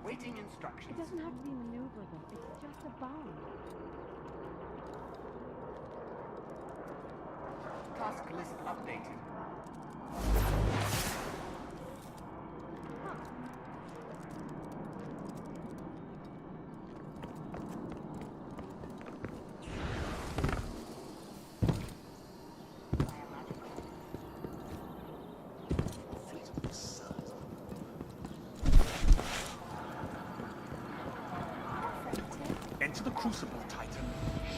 Awaiting instructions. It doesn't have to be maneuverable. It's just a bone. Task list updated. Enter the Crucible, Titan.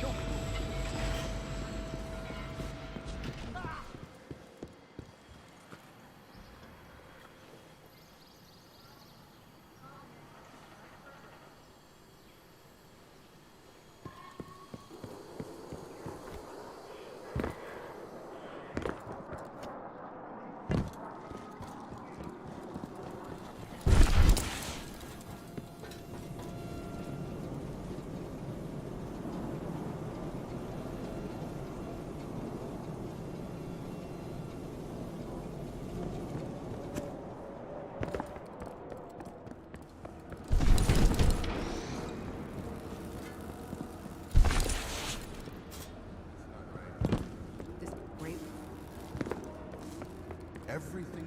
Show me. Everything.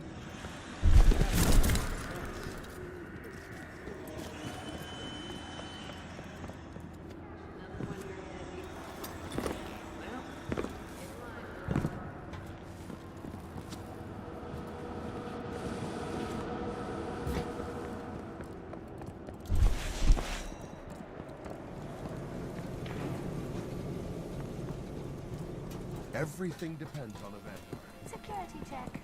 Everything depends on a vendor. Security check.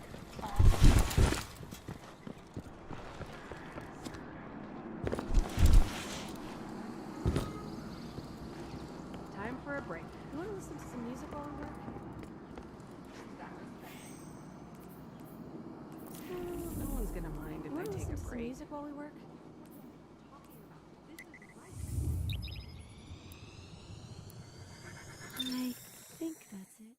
Time for a break. You want to listen to some music while we work? No one's gonna mind if I take a break. Music while we work? I think that's it.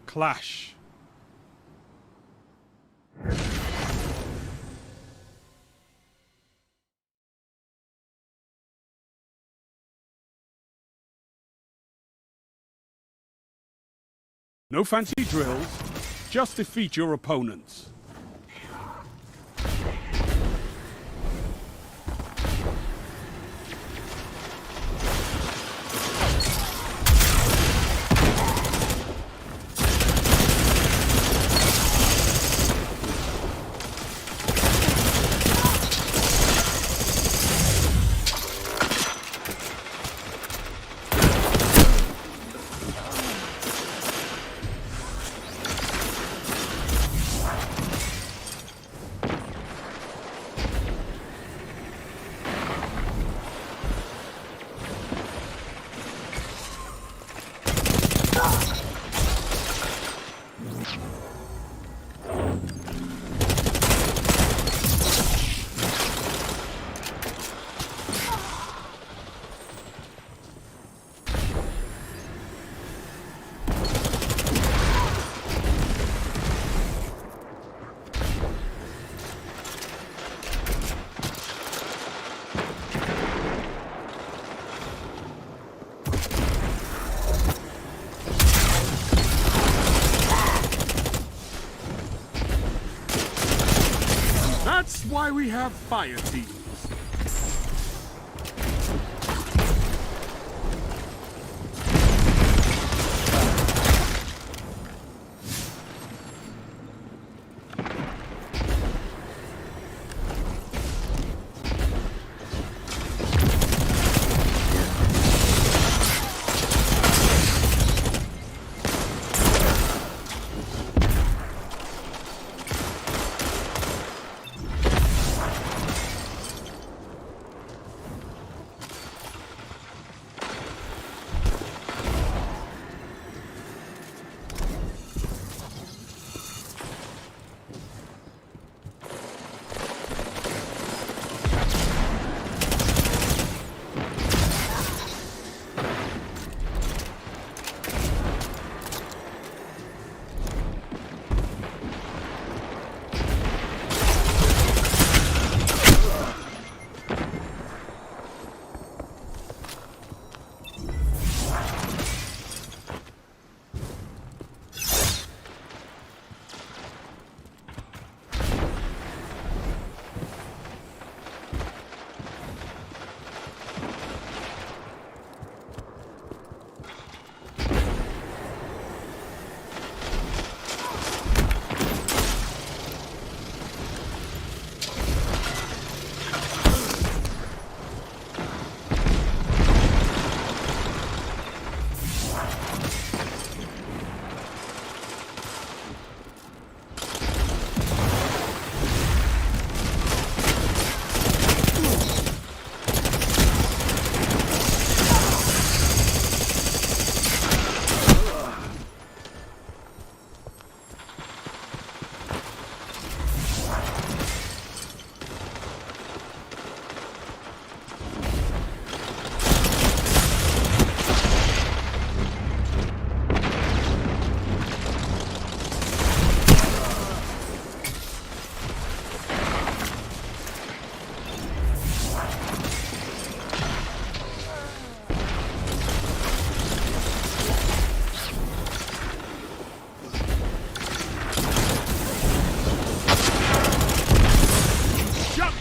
Clash. No fancy drills, just defeat your opponents. why we have fire teams.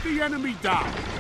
The enemy down!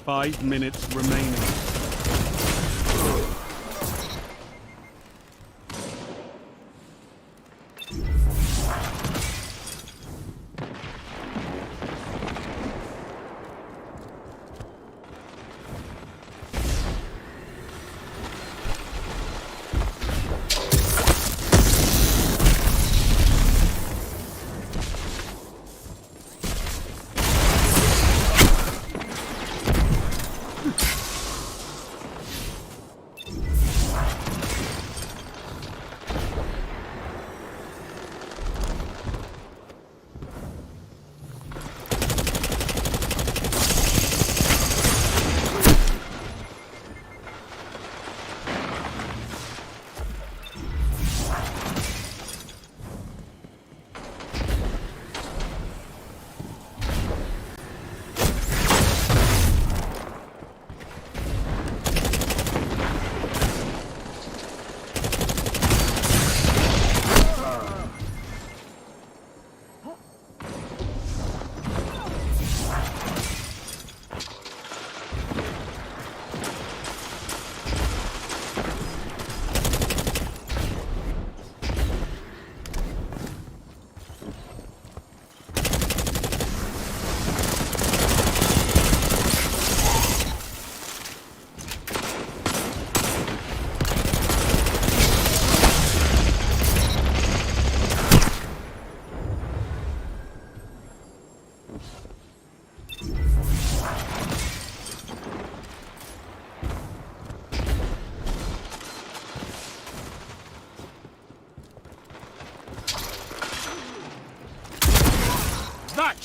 Five minutes remaining.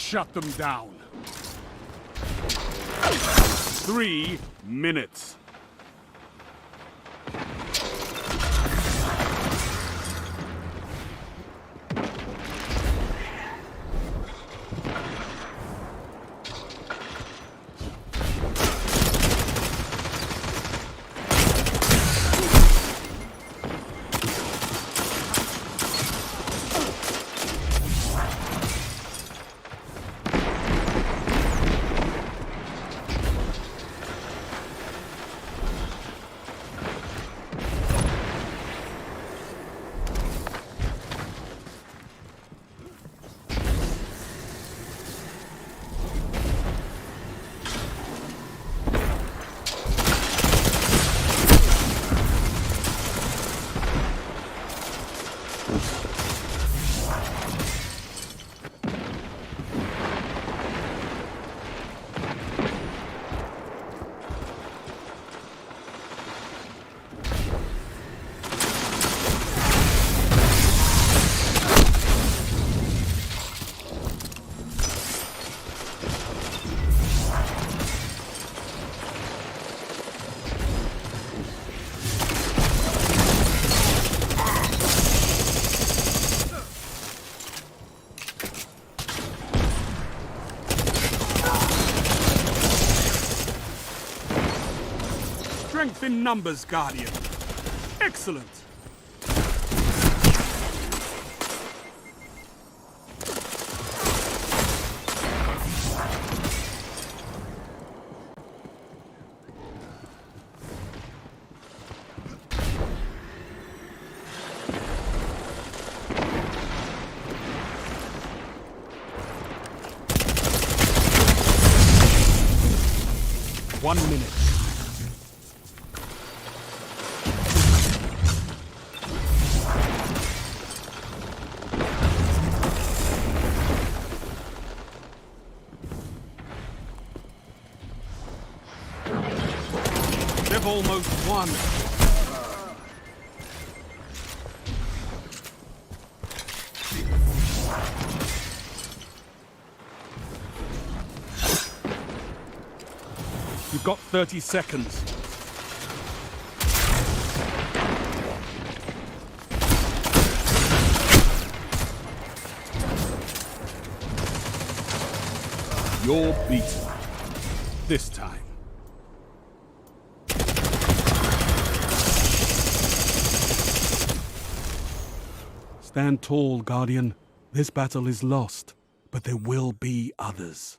shut them down. 3 minutes. Strength in numbers, Guardian. Excellent. One minute. They've almost won. You've got 30 seconds. You're beaten. This time. Stand tall, Guardian. This battle is lost, but there will be others.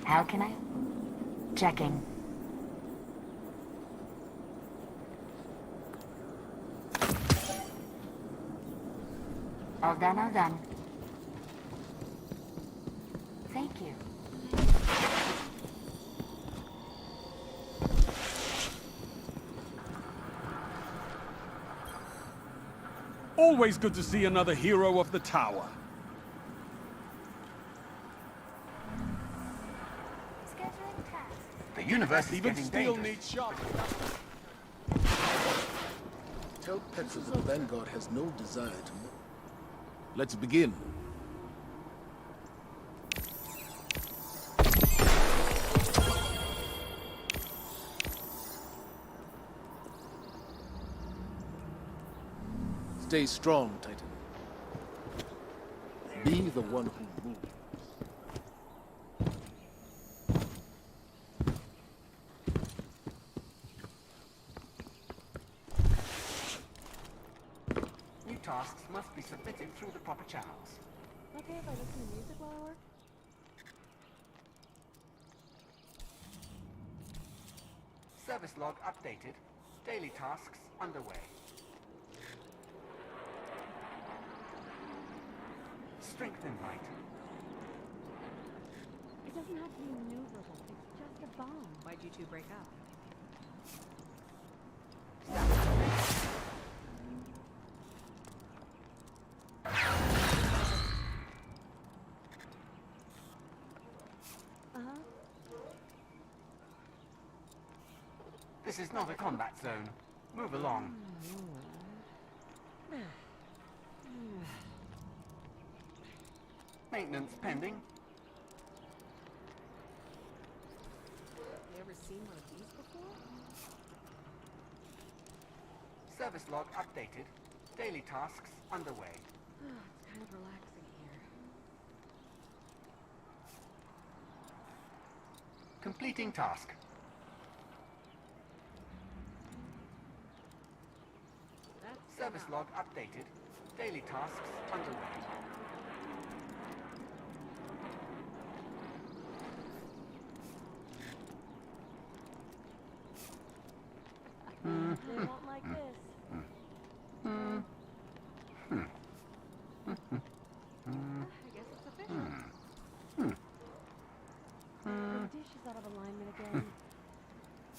How can I? Checking. All done, all done. Thank you. Always good to see another hero of the tower. Scheduling tasks. The universe is Even getting steel dangerous. needs sharp. Tell Petzl the Vanguard has no desire to move. Let's begin. Stay strong, Titan. Be the one who moves. New tasks must be submitted through the proper channels. Okay if I listen to music while I work? Service log updated. Daily tasks underway. Strength invite. It doesn't have to be maneuverable. It's just a bomb. Why'd you two break up? Uh-huh. This is not a combat zone. Move along. Maintenance pending. You ever seen one of these before? Service log updated. Daily tasks underway. It's kind of relaxing here. Completing task. That's Service enough. log updated. Daily tasks underway. They won't like this. I guess it's official. The dish is out of alignment again.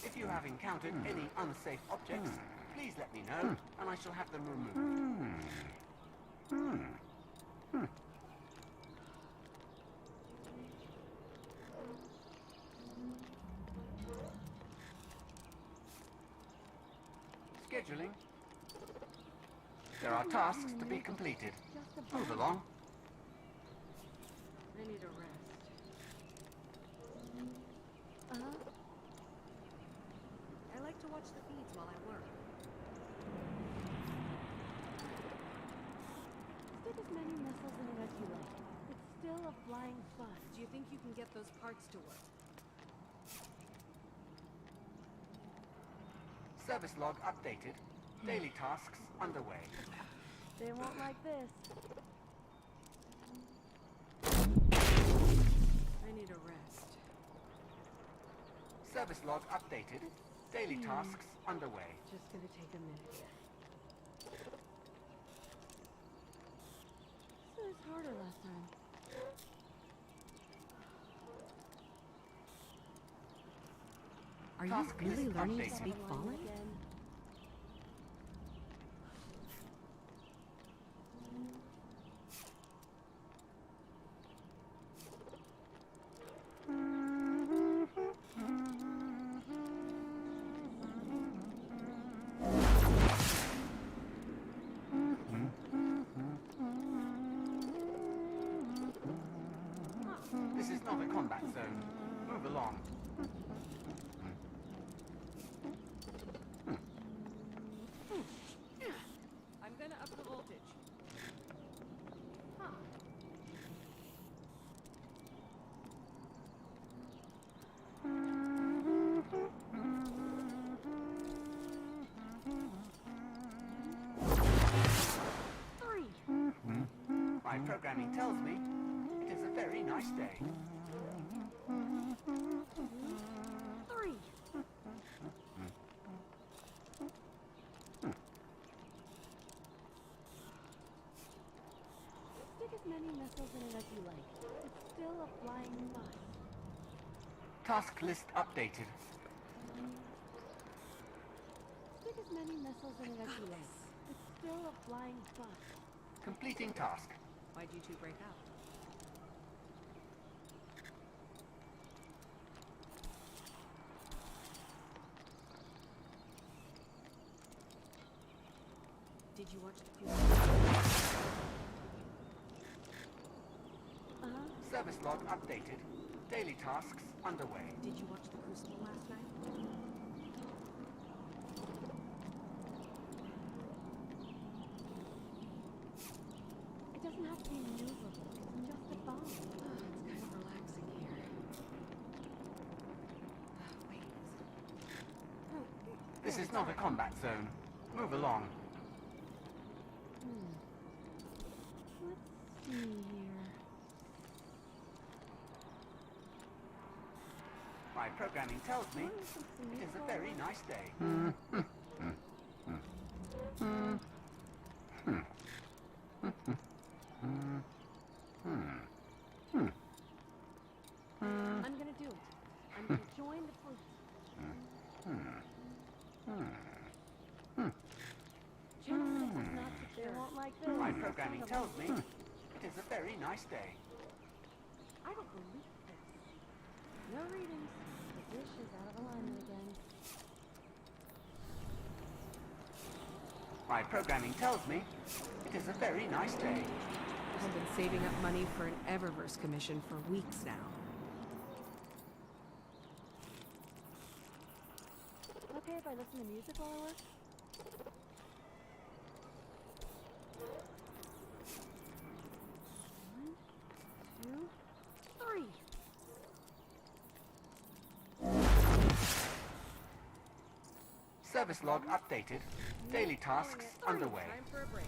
If you have encountered any unsafe objects, please let me know, and I shall have them removed. Scheduling. There are tasks to be completed. Just a Move bomb. along. I need a rest. Uh-huh. I like to watch the feeds while I work. Stick as many missiles in it as you like. It's still a flying fun. Do you think you can get those parts to work? Service log updated. Daily tasks underway. They won't like this. I need a rest. Service log updated. Daily tasks underway. Just gonna take a minute. This was harder last time. Are you Task really list learning to updated. speak Alignment Fallen? again. This is not a combat zone. Move along. I'm gonna up the voltage. Huh. My programming tells me it is a very nice day. Task list updated. Stick as many missiles in it as you like. It's still a flying bus. Completing task. Why'd you two break up? Did you watch the funeral? Service log updated. Daily tasks underway. Did you watch the Crucible last night? It doesn't have to be maneuverable. It's just a bomb. It's kind of relaxing here. Wait. This is not a combat zone. Move along. Let's see here. My programming tells me it is a very nice day. I'm gonna do it. I'm gonna join the forces. Chances is not secure. They won't like this. My programming tells me it is a very nice day. I don't believe this. No readings. The dish is out of alignment again. My programming tells me it is a very nice day. I've been saving up money for an Eververse commission for weeks now. Okay if I listen to music while I work? One, two, three. Service log updated. Daily tasks underway. Time for a break.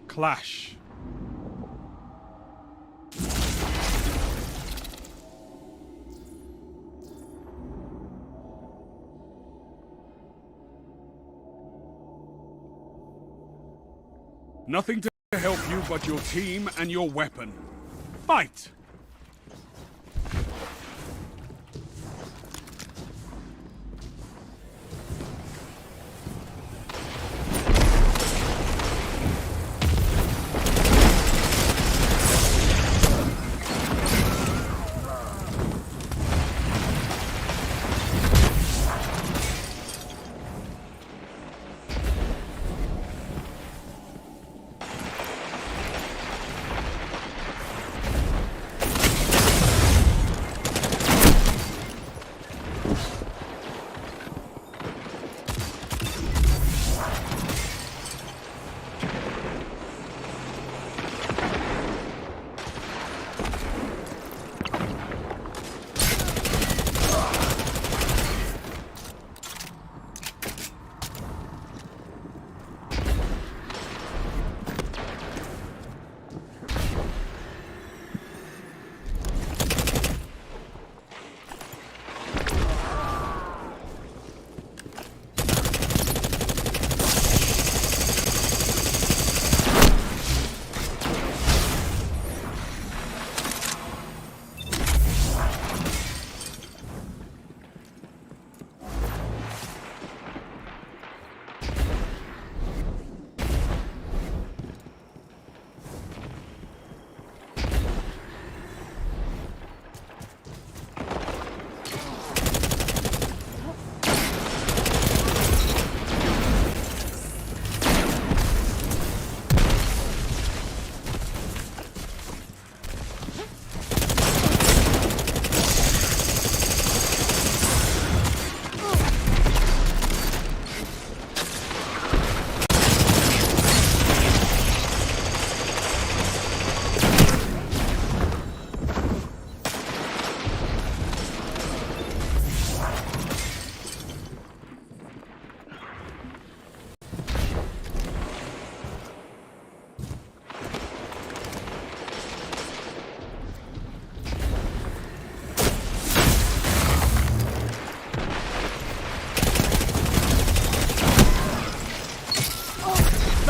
Clash. Nothing to help you but your team and your weapon. Fight!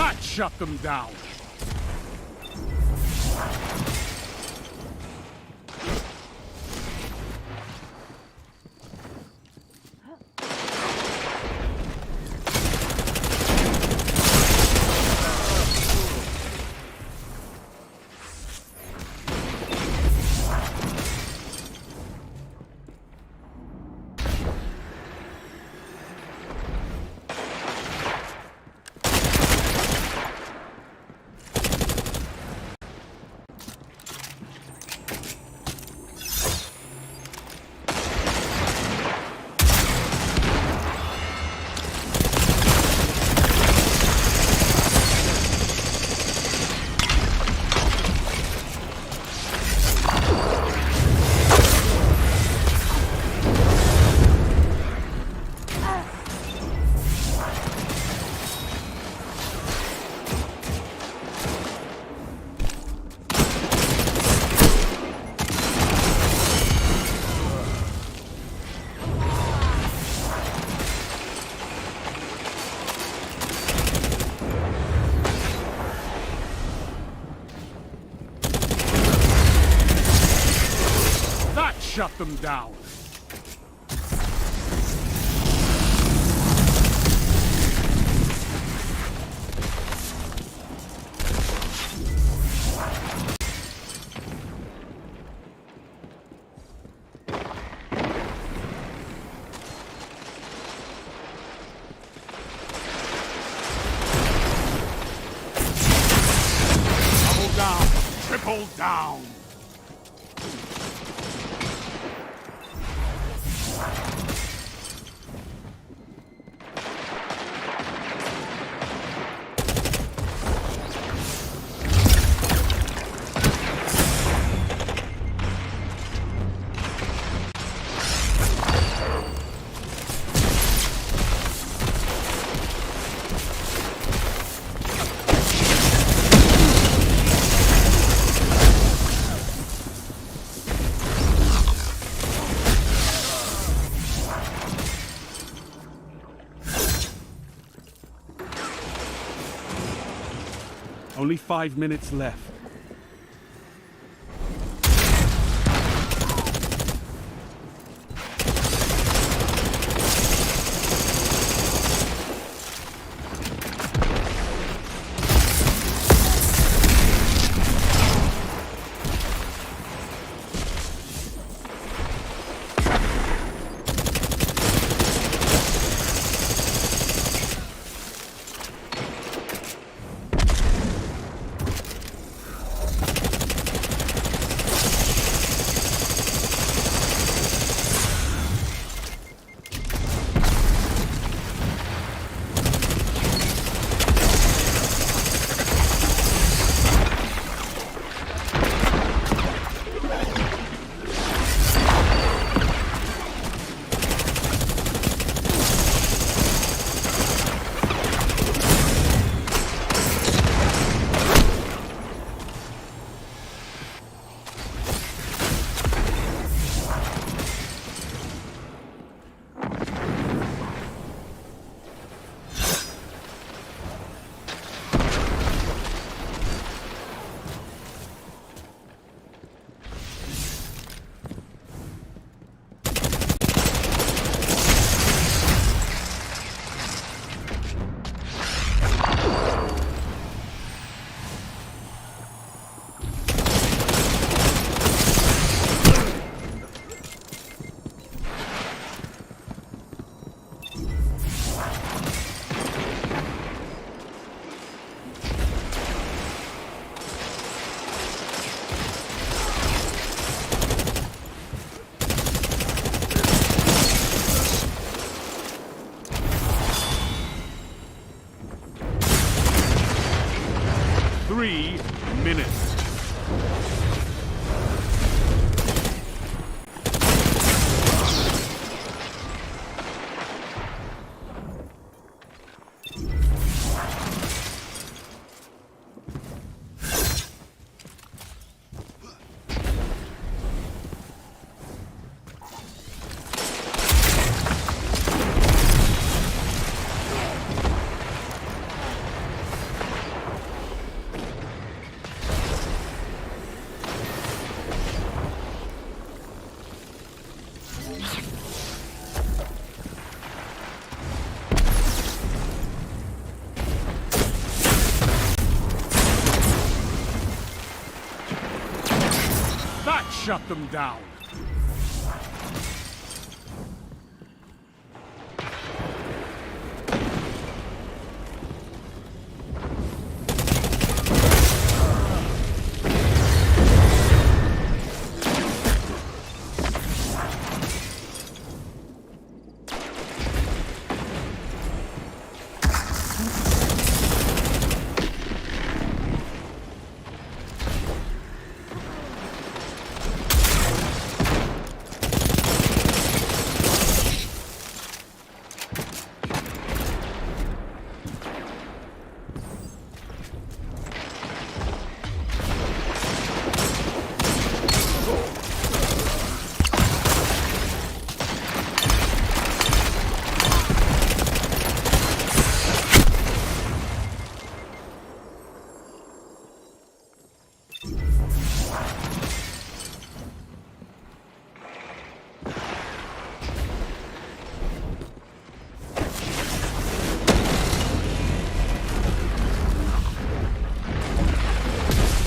That shut them down. Shut them down. Double down, triple down. Only 5 minutes left. shut them down.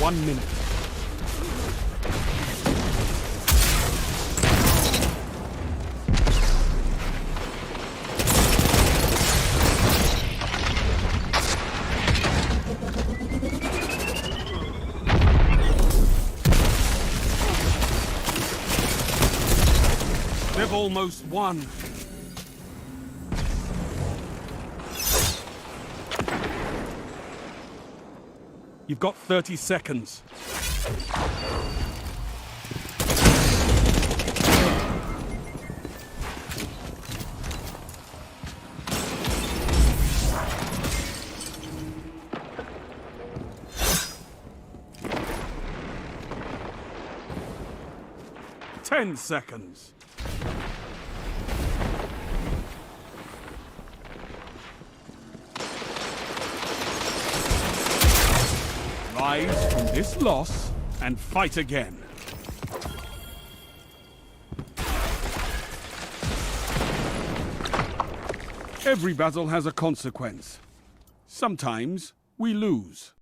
One minute. They've almost won. You've got 30 seconds. Ten seconds. Rise from this loss and fight again. Every battle has a consequence. Sometimes we lose.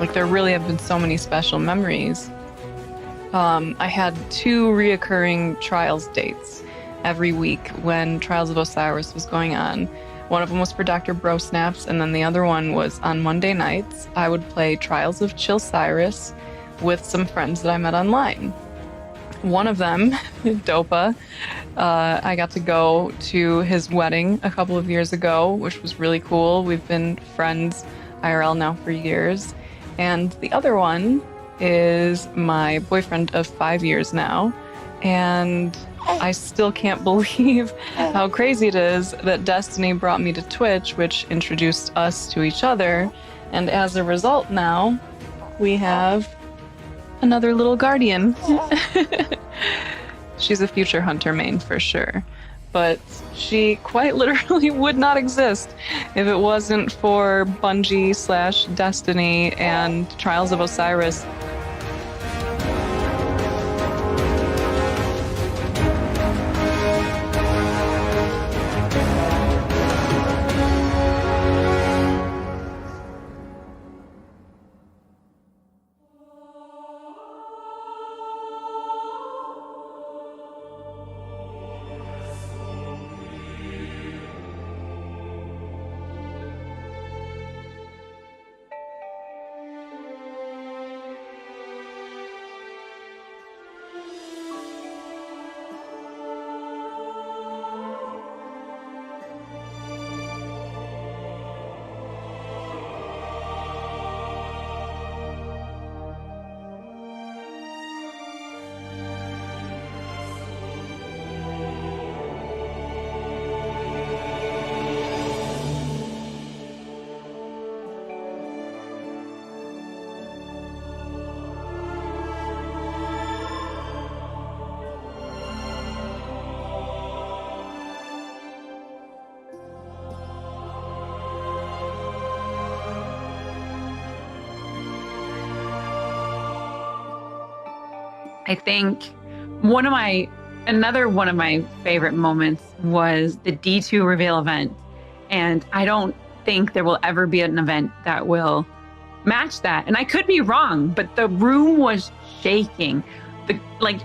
Like, there really have been so many special memories. I had 2 reoccurring Trials dates every week when Trials of Osiris was going on. One of them was for Dr. Brosnaps, and then the other one was on Monday nights. I would play Trials of Chilcyrus with some friends that I met online. One of them, Dopa, I got to go to his wedding a couple of years ago, which was really cool. We've been friends IRL now for years. And the other one is my boyfriend of 5 years now. And I still can't believe how crazy it is that Destiny brought me to Twitch, which introduced us to each other. And as a result now, we have another little guardian. She's a future hunter main for sure. But she quite literally would not exist if it wasn't for Bungie / Destiny and Trials of Osiris. I think another one of my favorite moments was the D2 reveal event. And I don't think there will ever be an event that will match that. And I could be wrong, but the room was shaking.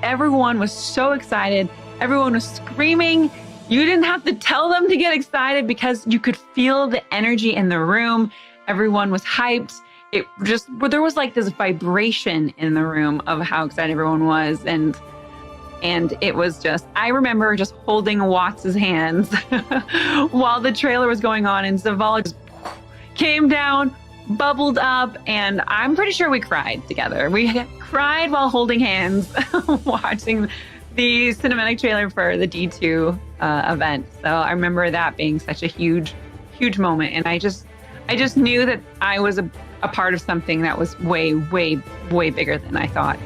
Everyone was so excited. Everyone was screaming. You didn't have to tell them to get excited because you could feel the energy in the room. Everyone was hyped. There was like this vibration in the room of how excited everyone was. And it was just, I remember just holding Watts' hands while the trailer was going on, and Zavala just came down, bubbled up, and I'm pretty sure we cried together. We cried while holding hands watching the cinematic trailer for the D2 event. So I remember that being such a huge, huge moment. And I just knew that I was a part of something that was way, way, way bigger than I thought.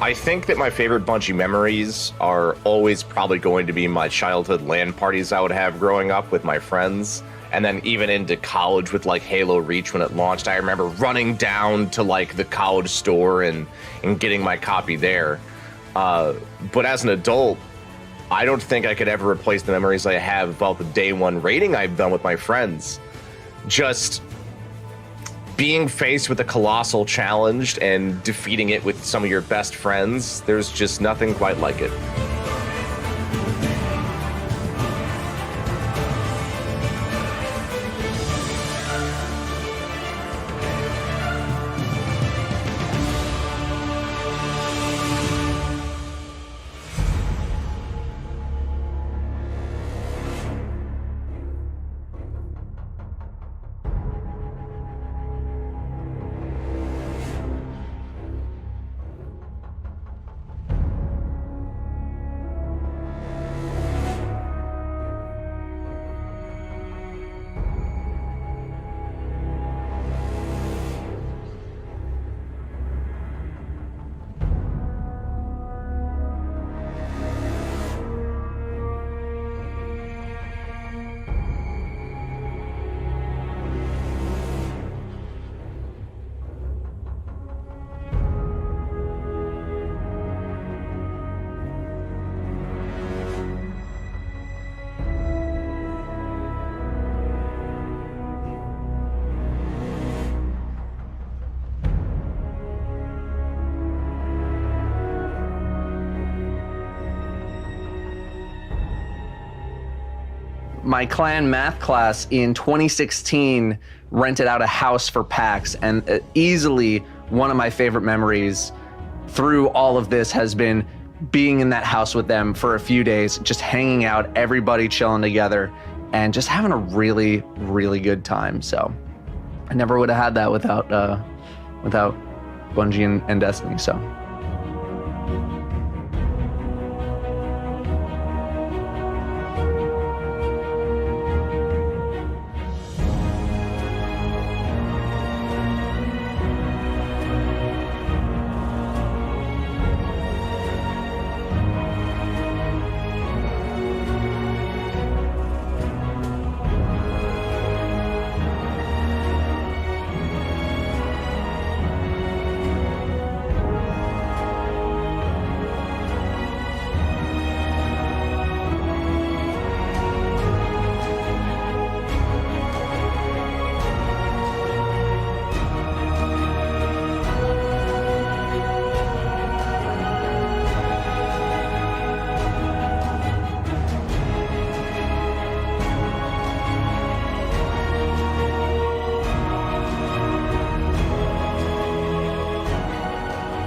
I think that my favorite Bungie memories are always probably going to be my childhood LAN parties I would have growing up with my friends. And then even into college with like Halo Reach when it launched, I remember running down to like the college store and getting my copy there. But as an adult, I don't think I could ever replace the memories I have about the day one raiding I've done with my friends. Just being faced with a colossal challenge and defeating it with some of your best friends, there's just nothing quite like it. My clan math class in 2016 rented out a house for PAX, and easily one of my favorite memories through all of this has been being in that house with them for a few days, just hanging out, everybody chilling together, and just having a really, really good time. So I never would have had that without Bungie and Destiny. So.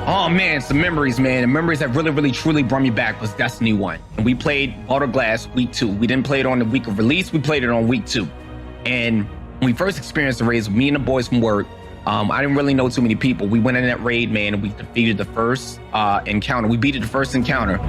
Oh man, it's the memories, man. The memories that really, really, truly brought me back was Destiny 1. And we played Auto Glass week 2. We didn't play it on the week of release, we played it on week 2. And when we first experienced the raids, me and the boys from work, I didn't really know too many people. We went in that raid, man, and we defeated the first encounter. We beat the first encounter.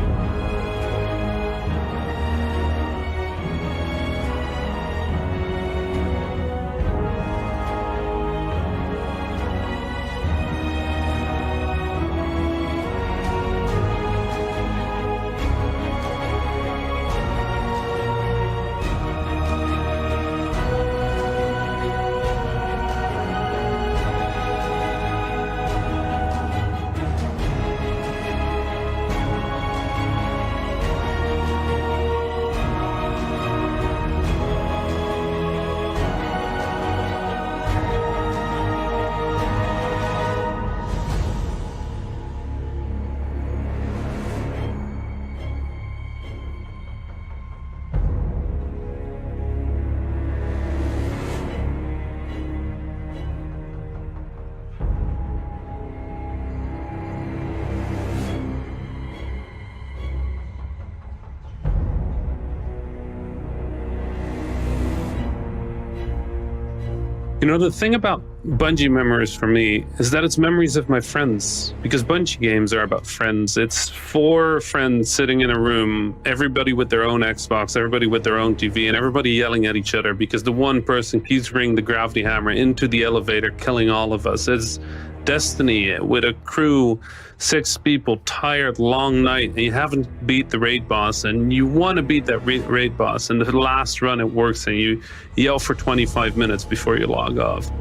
You know, the thing about Bungie memories for me is that it's memories of my friends, because Bungie games are about friends. It's 4 friends sitting in a room, everybody with their own Xbox, everybody with their own TV, and everybody yelling at each other because the one person keeps bringing the gravity hammer into the elevator, killing all of us. It's Destiny with a crew, 6 people, tired, long night, and you haven't beat the raid boss, and you want to beat that raid boss, and the last run it works, and you yell for 25 minutes before you log off.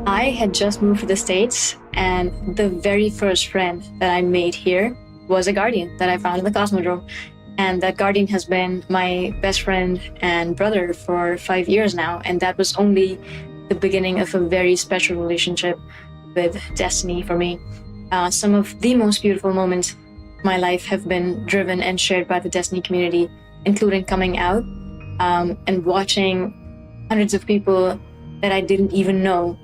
I had just moved to the States, and the very first friend that I made here was a Guardian that I found in the Cosmodrome. And that Guardian has been my best friend and brother for 5 years now, and that was only the beginning of a very special relationship with Destiny for me. Some of the most beautiful moments of my life have been driven and shared by the Destiny community, including coming out and watching hundreds of people that I didn't even know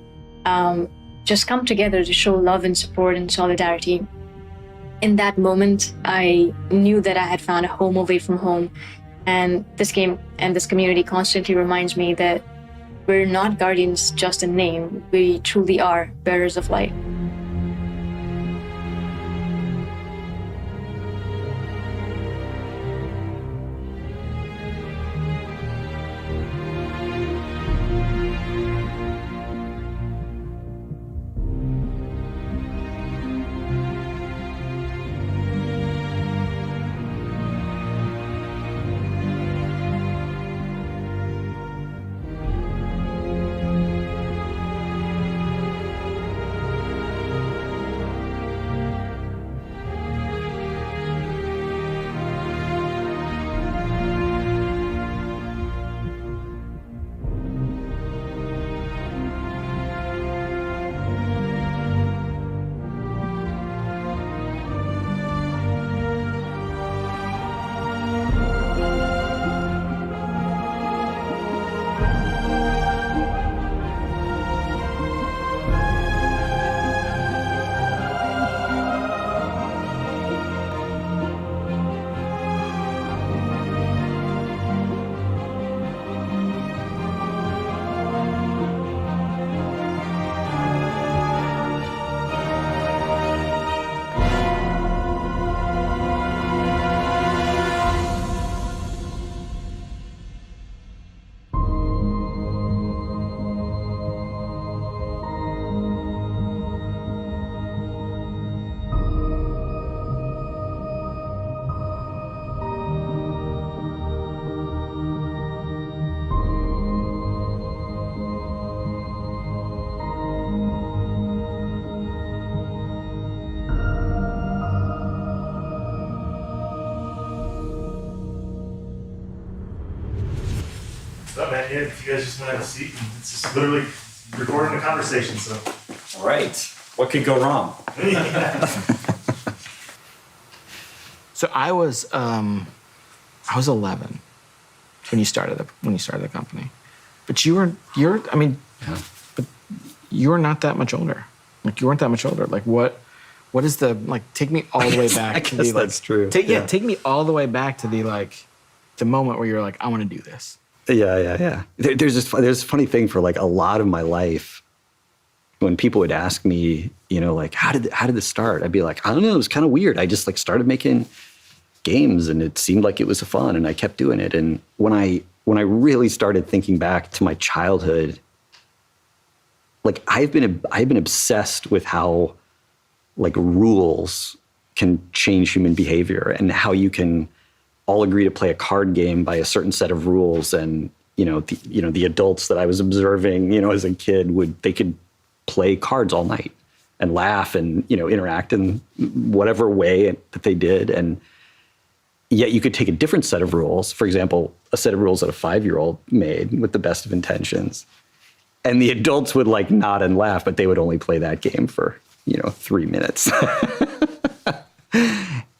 just come together to show love and support and solidarity. In that moment, I knew that I had found a home away from home. And this game and this community constantly reminds me that we're not Guardians just in name. We truly are bearers of light. up, man? Yeah, if you guys just want to have a seat, and it's just literally recording a conversation, so. All right. What could go wrong? So I was 11 when you started the company, but you're not that much older. Like you weren't that much older. Like what is the like? Take me all the way back. I guess that's true. Take me all the way back to the moment where you're like, I want to do this. Yeah. There's a funny thing for like a lot of my life. When people would ask me, like how did this start? I'd be like, I don't know. It was kind of weird. I just like started making games, and it seemed like it was fun, and I kept doing it. And when I really started thinking back to my childhood, like I've been obsessed with how like rules can change human behavior, and how you can all agree to play a card game by a certain set of rules. And the adults that I was observing, as a kid they could play cards all night and laugh and interact in whatever way that they did. And yet you could take a different set of rules, for example, a set of rules that a 5-year-old made with the best of intentions, and the adults would like nod and laugh, but they would only play that game for 3 minutes.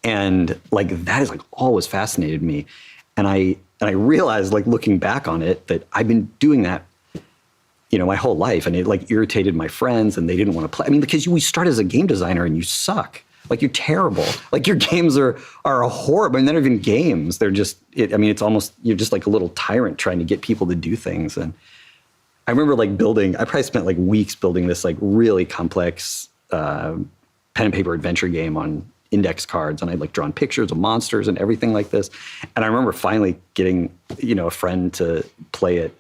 And like that is like always fascinated me. And I realized, like looking back on it, that I've been doing that my whole life, and it like irritated my friends, and they didn't want to play. I mean, because we start as a game designer and you suck. Like you're terrible. Like your games are horrible. I mean, they're not even games. They're just, it's almost, you're just like a little tyrant trying to get people to do things. And I remember like I probably spent like weeks building this like really complex pen and paper adventure game on index cards. And I'd like drawn pictures of monsters and everything like this. And I remember finally getting, a friend to play it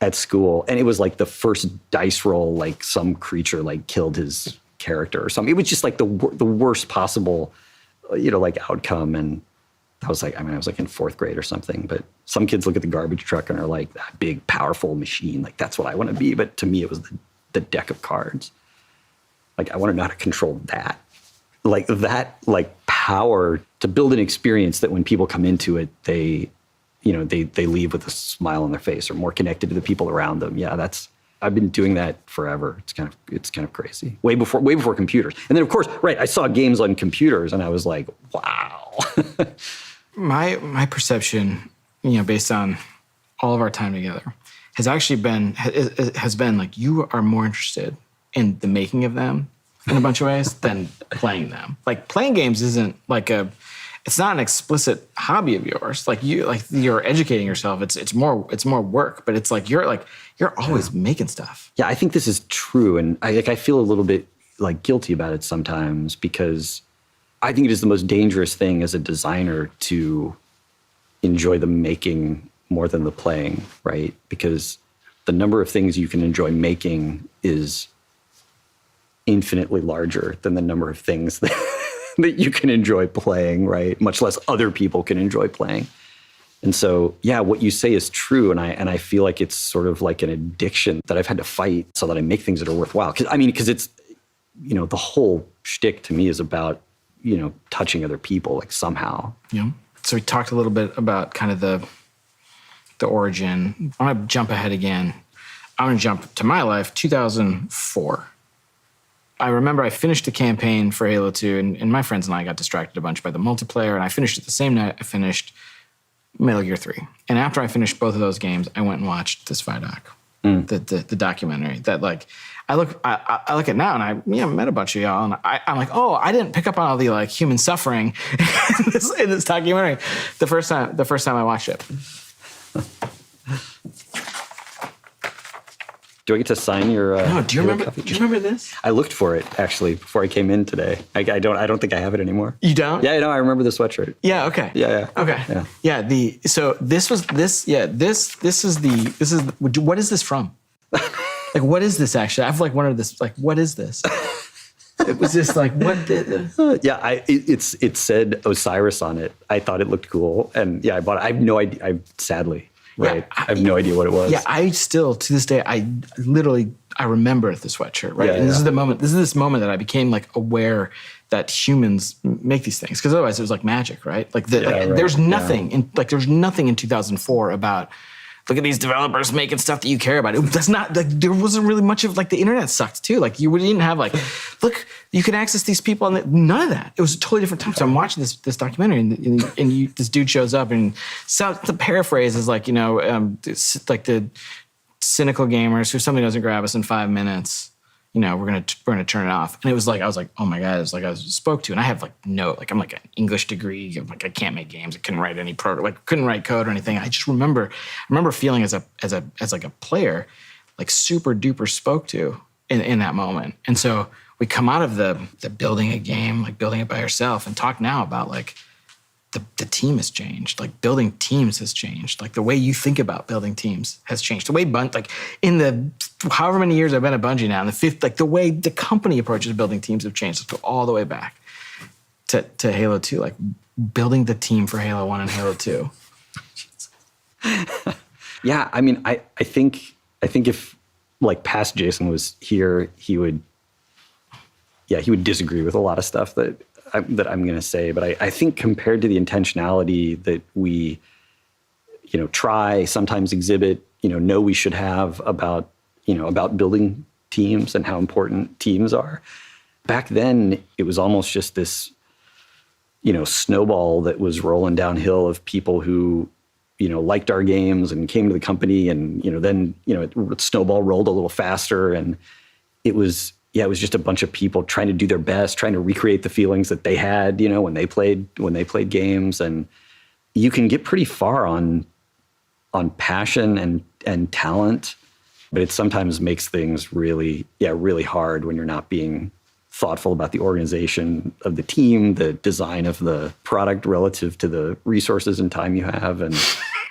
at school. And it was like the first dice roll, like some creature like killed his character or something. It was just like the worst possible, like outcome. And I was like in 4th grade or something. But some kids look at the garbage truck and are like, that big, powerful machine. Like, that's what I want to be. But to me, it was the deck of cards. Like, I want to know how to control that. Like, that, like, power to build an experience that when people come into it, they leave with a smile on their face or more connected to the people around them. Yeah, I've been doing that forever. It's kind of crazy. Way before computers. And then of course, right, I saw games on computers and I was like, wow. My perception, based on all of our time together, has actually been like you are more interested in the making of them in a bunch of ways than playing them. Like playing games isn't like it's not an explicit hobby of yours. Like you're educating yourself. It's more work, but it's like you're always making stuff. Yeah, I think this is true, and I feel a little bit like guilty about it sometimes, because I think it is the most dangerous thing as a designer to enjoy the making more than the playing, right? Because the number of things you can enjoy making is infinitely larger than the number of things that you can enjoy playing, right? Much less other people can enjoy playing. And so, yeah, what you say is true. And I feel like it's sort of like an addiction that I've had to fight so that I make things that are worthwhile. Because it's, the whole shtick to me is about, touching other people, like somehow. Yeah. So we talked a little bit about kind of the origin. I want to jump ahead again. I'm going to jump to my life, 2004. I remember I finished the campaign for Halo 2, and my friends and I got distracted a bunch by the multiplayer, and I finished it the same night I finished Metal Gear 3. And after I finished both of those games, I went and watched this Vidoc, the documentary that, like, I look at now, and I met a bunch of y'all, and I'm like, oh, I didn't pick up on all the, like, human suffering in this documentary the first time I watched it. Do I get to sign your? No. Do you remember this? I looked for it actually before I came in today. I don't think I have it anymore. You don't? Yeah, no, I remember the sweatshirt. Yeah. Okay. Yeah. Okay. Yeah. What is this from? Like, what is this actually? I've like wondered this. Like, what is this? It was just like, what? It said Osiris on it. I thought it looked cool, and yeah, I bought it. I have no idea. Sadly. Right. Yeah, I have no idea what it was. Yeah, I still, to this day, I remember the sweatshirt, right? And this is this moment that I became like aware that humans make these things. Because otherwise it was like magic, right? Like there's nothing in 2004 about look at these developers making stuff that you care about. That's not like there wasn't really much of like the internet sucked too. Like you didn't have like, look, you can access these people, and none of that. It was a totally different time. So I'm watching this documentary, and this dude shows up, and so the paraphrase is like, like the cynical gamers who something doesn't grab us in 5 minutes. We're gonna turn it off. And it was like, I was like, oh my God, it was like I was spoke to. And I have I'm like an English degree. Like I can't make games. I couldn't write any couldn't write code or anything. I just remember feeling as like a player, like super duper spoke to in that moment. And so we come out of the building a game, like building it by yourself, and talk now about like the team has changed. Like building teams has changed. Like the way you think about building teams has changed. The way like in the however many years I've been at Bungie now, in the fifth, like the way the company approaches building teams have changed. Let's go all the way back to Halo 2, like building the team for Halo 1 and Halo 2. Yeah, I mean, I think if like past Jason was here, he would disagree with a lot of stuff that I'm going to say, but I think compared to the intentionality that we, try, sometimes exhibit, know we should have about building teams and how important teams are. Back then, it was almost just this, snowball that was rolling downhill of people who, liked our games and came to the company, and, then, it snowball rolled a little faster, and it was just a bunch of people trying to do their best, trying to recreate the feelings that they had, when they played games. And you can get pretty far on passion and talent, but it sometimes makes things really hard when you're not being thoughtful about the organization of the team, the design of the product relative to the resources and time you have. And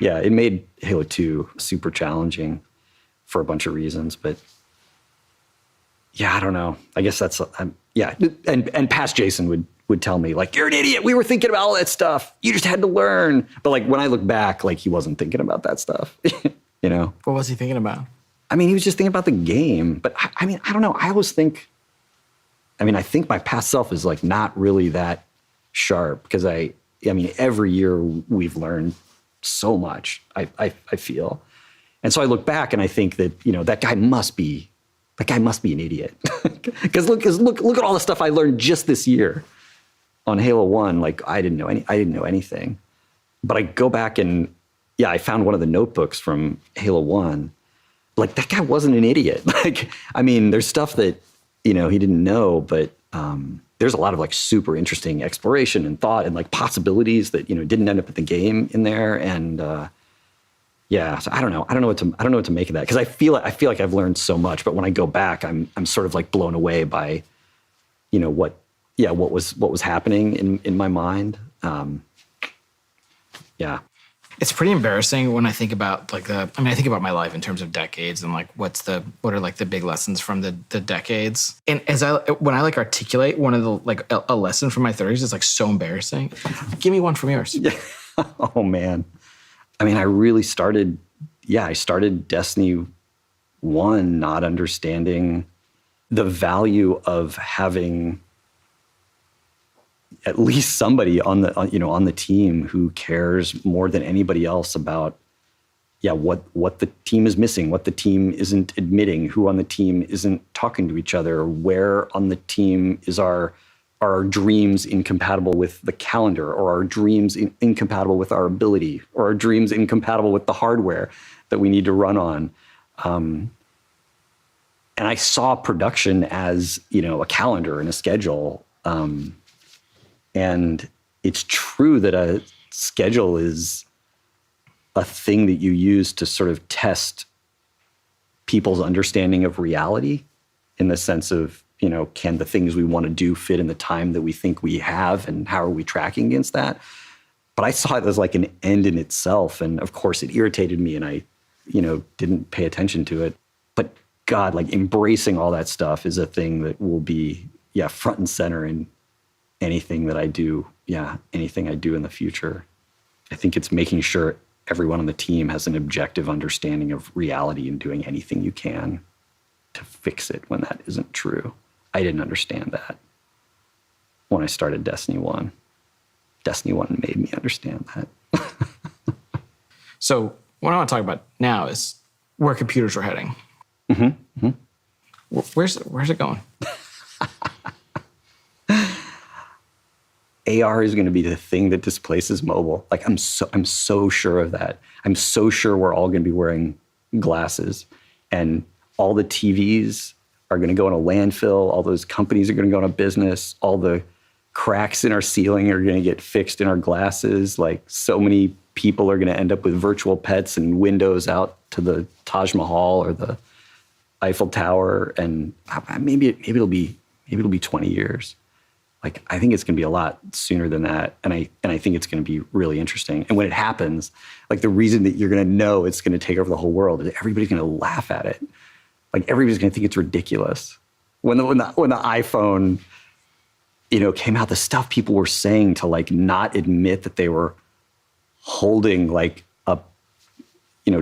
yeah, it made Halo 2 super challenging for a bunch of reasons, but yeah, I don't know. I guess that's, and past Jason would tell me, like, you're an idiot. We were thinking about all that stuff. You just had to learn. But like, when I look back, like, he wasn't thinking about that stuff, What was he thinking about? I mean, he was just thinking about the game. But I mean, I don't know. I think my past self is like not really that sharp, because I mean, every year we've learned so much, I feel. And so I look back and I think that, that guy must be an idiot. Because look at all the stuff I learned just this year on Halo 1. Like I didn't know anything. But I go back and I found one of the notebooks from Halo 1. Like that guy wasn't an idiot. Like, I mean, there's stuff that, he didn't know, but there's a lot of like super interesting exploration and thought and like possibilities that, didn't end up at the game in there. And so I don't know what to make of that, because I feel like I've learned so much, but when I go back, I'm sort of like blown away by, what was happening in my mind. It's pretty embarrassing when I think about I think about my life in terms of decades and like what are like the big lessons from the decades. And when I like articulate one of the like a lesson from my 30s, it's like so embarrassing. Give me one from yours. Yeah. Oh man. I mean, I started Destiny 1 not understanding the value of having at least somebody on the team who cares more than anybody else about what the team is missing, what the team isn't admitting, who on the team isn't talking to each other, where on the team are our dreams incompatible with the calendar, or our dreams incompatible with our ability, or our dreams incompatible with the hardware that we need to run on. And I saw production as, a calendar and a schedule. And it's true that a schedule is a thing that you use to sort of test people's understanding of reality, in the sense of, can the things we want to do fit in the time that we think we have, and how are we tracking against that? But I saw it as like an end in itself. And of course it irritated me, and I, didn't pay attention to it. But God, like embracing all that stuff is a thing that will be, front and center in anything that I do. Anything I do in the future. I think it's making sure everyone on the team has an objective understanding of reality and doing anything you can to fix it when that isn't true. I didn't understand that when I started Destiny 1. Destiny 1 made me understand that. So What I want to talk about now is where computers are heading. Mm-hmm. Where's it going? AR is going to be the thing that displaces mobile. Like I'm so sure of that. I'm so sure we're all going to be wearing glasses, and all the TVs are going to go in a landfill. All those companies are going to go out of business. All the cracks in our ceiling are going to get fixed in our glasses. Like so many people are going to end up with virtual pets and windows out to the Taj Mahal or the Eiffel Tower, and maybe it'll be 20 years. Like I think it's going to be a lot sooner than that, and I think it's going to be really interesting. And when it happens, like the reason that you're going to know it's going to take over the whole world is everybody's going to laugh at it. Like everybody's going to think it's ridiculous. When the iPhone, came out, the stuff people were saying to like not admit that they were holding like a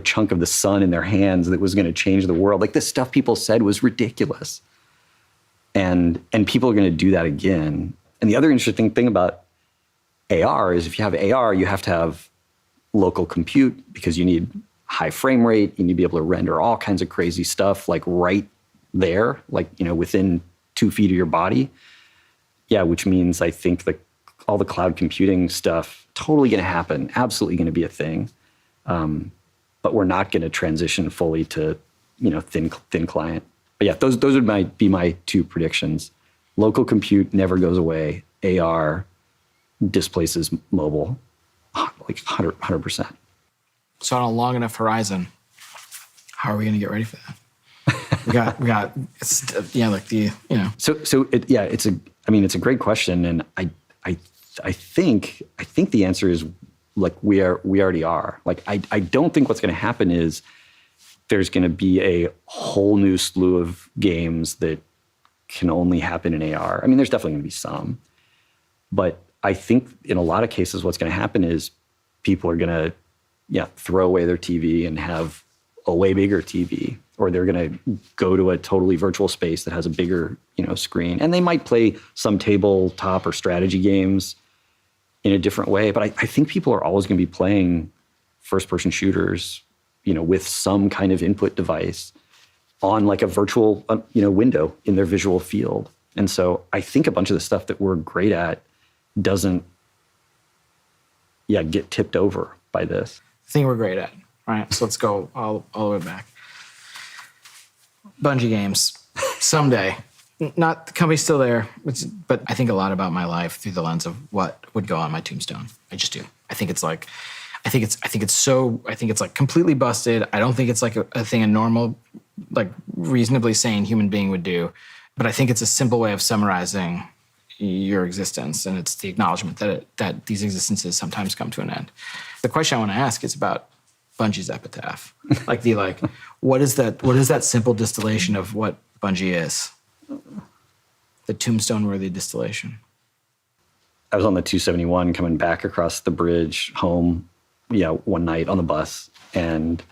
chunk of the sun in their hands that was going to change the world. Like the stuff people said was ridiculous. And people are going to do that again. And the other interesting thing about AR is if you have AR, you have to have local compute because you need high frame rate. You need to be able to render all kinds of crazy stuff like right there, like, within 2 feet of your body. Yeah, which means I think all the cloud computing stuff totally going to happen, absolutely going to be a thing. But we're not going to transition fully to, thin client. But yeah, those would be my 2 predictions. Local compute never goes away. AR displaces mobile, like 100%. So on a long enough horizon, how are we going to get ready for that? we got, it's a great question, and I think the answer is like we already are. Like I don't think what's going to happen is there's going to be a whole new slew of games that can only happen in AR. I mean, there's definitely going to be some, but I think in a lot of cases, what's going to happen is people are going to, throw away their TV and have a way bigger TV, or they're going to go to a totally virtual space that has a bigger, screen, and they might play some tabletop or strategy games in a different way. But I think people are always going to be playing first-person shooters, with some kind of input device on like a virtual, window in their visual field. And so I think a bunch of the stuff that we're great at doesn't, get tipped over by this. The thing we're great at, right? So let's go all the way back. Bungie games, someday. Not the company's still there, but I think a lot about my life through the lens of what would go on my tombstone. I just do. I think it's like completely busted. I don't think it's like a thing a normal, like reasonably sane human being would do. But I think it's a simple way of summarizing your existence, and it's the acknowledgement that these existences sometimes come to an end. The question I want to ask is about Bungie's epitaph. What is that simple distillation of what Bungie is? The tombstone-worthy distillation. I was on the 271 coming back across the bridge home, one night on the bus, and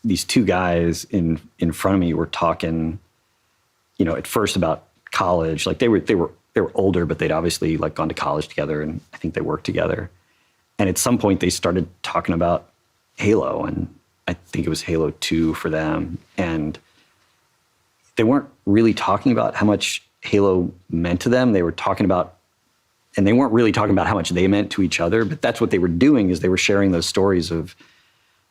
these 2 guys in front of me were talking, at first about college. Like they were older, but they'd obviously like gone to college together, and I think they worked together. And at some point they started talking about Halo, and I think it was Halo 2 for them. And they weren't really talking about how much Halo meant to them. They were talking about, and they weren't really talking about how much they meant to each other, but that's what they were doing, is they were sharing those stories of,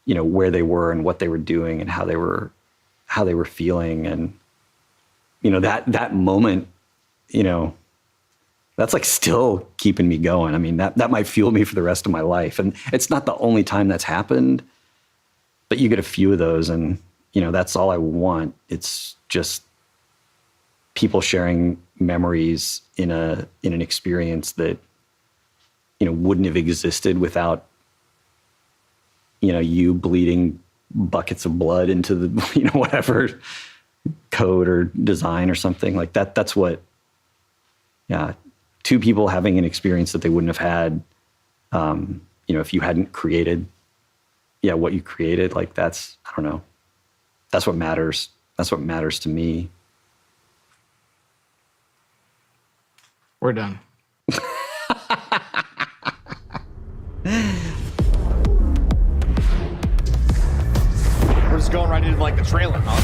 where they were and what they were doing and how they were feeling. And, that moment, that's like still keeping me going. I mean, that might fuel me for the rest of my life. And it's not the only time that's happened, but you get a few of those, and, that's all I want. It's just people sharing memories in an experience that, wouldn't have existed without, you bleeding buckets of blood into the, whatever code or design or something like that. That's what, 2 people having an experience that they wouldn't have had, if you hadn't created, what you created. Like that's, I don't know. That's what matters. That's what matters to me. We're done. just going right into like the trailer, huh?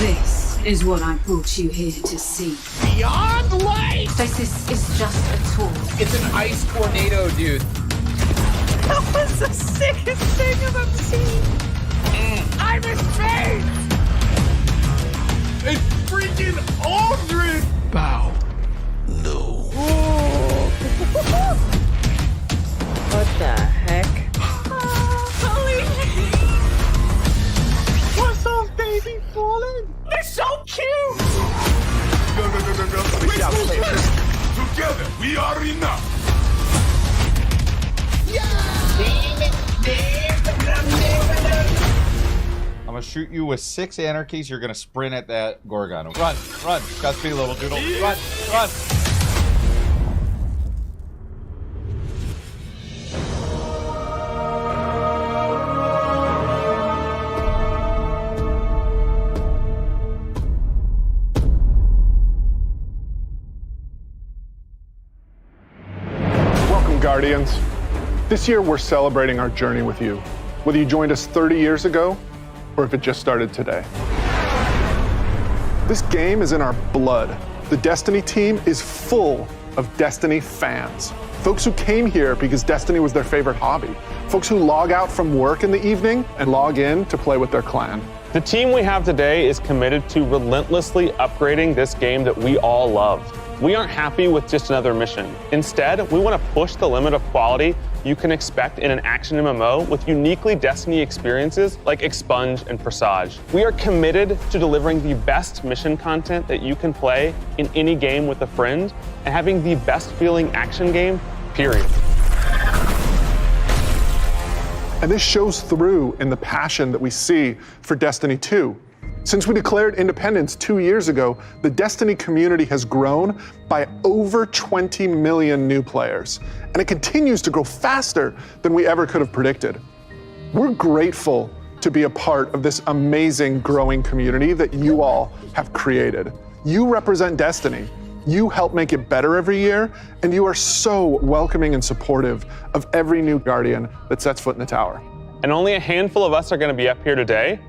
This is what I brought you here to see. Beyond light! This is just a tool. It's an ice tornado, dude. That was the sickest thing I've ever seen. I'm in space! It's freaking Aldrin! Bow. No. What the heck? What's those baby falling? They're so cute! No. Together, we are enough. I'm gonna shoot you with 6 anarchies. You're gonna sprint at that Gorgon. Run. Godspeed, little doodle. Run. Welcome, Guardians. This year, we're celebrating our journey with you, whether you joined us 30 years ago or if it just started today. This game is in our blood. The Destiny team is full of Destiny fans. Folks who came here because Destiny was their favorite hobby. Folks who log out from work in the evening and log in to play with their clan. The team we have today is committed to relentlessly upgrading this game that we all love. We aren't happy with just another mission. Instead, we want to push the limit of quality you can expect in an action MMO with uniquely Destiny experiences like Expunge and Presage. We are committed to delivering the best mission content that you can play in any game with a friend and having the best feeling action game, period. And this shows through in the passion that we see for Destiny 2. Since we declared independence 2 years ago, the Destiny community has grown by over 20 million new players, and it continues to grow faster than we ever could have predicted. We're grateful to be a part of this amazing growing community that you all have created. You represent Destiny. You help make it better every year, and you are so welcoming and supportive of every new Guardian that sets foot in the tower. And only a handful of us are going to be up here today.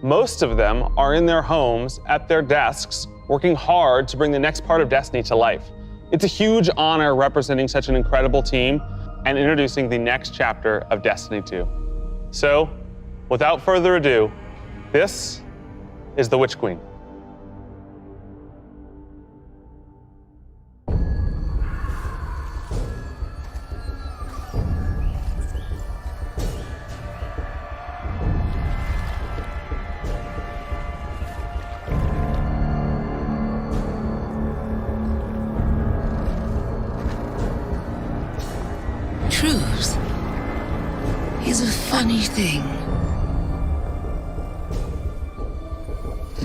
Most of them are in their homes, at their desks, working hard to bring the next part of Destiny to life. It's a huge honor representing such an incredible team and introducing the next chapter of Destiny 2. So, without further ado, this is the Witch Queen. Truth is a funny thing.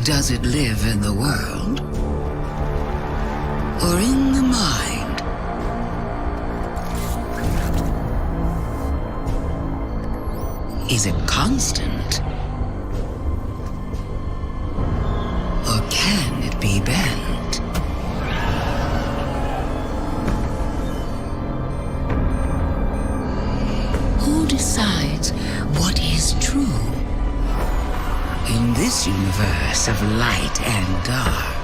Does it live in the world or in the mind? Is it constant or can it be bent? Who decides what is true? In this universe of light and dark,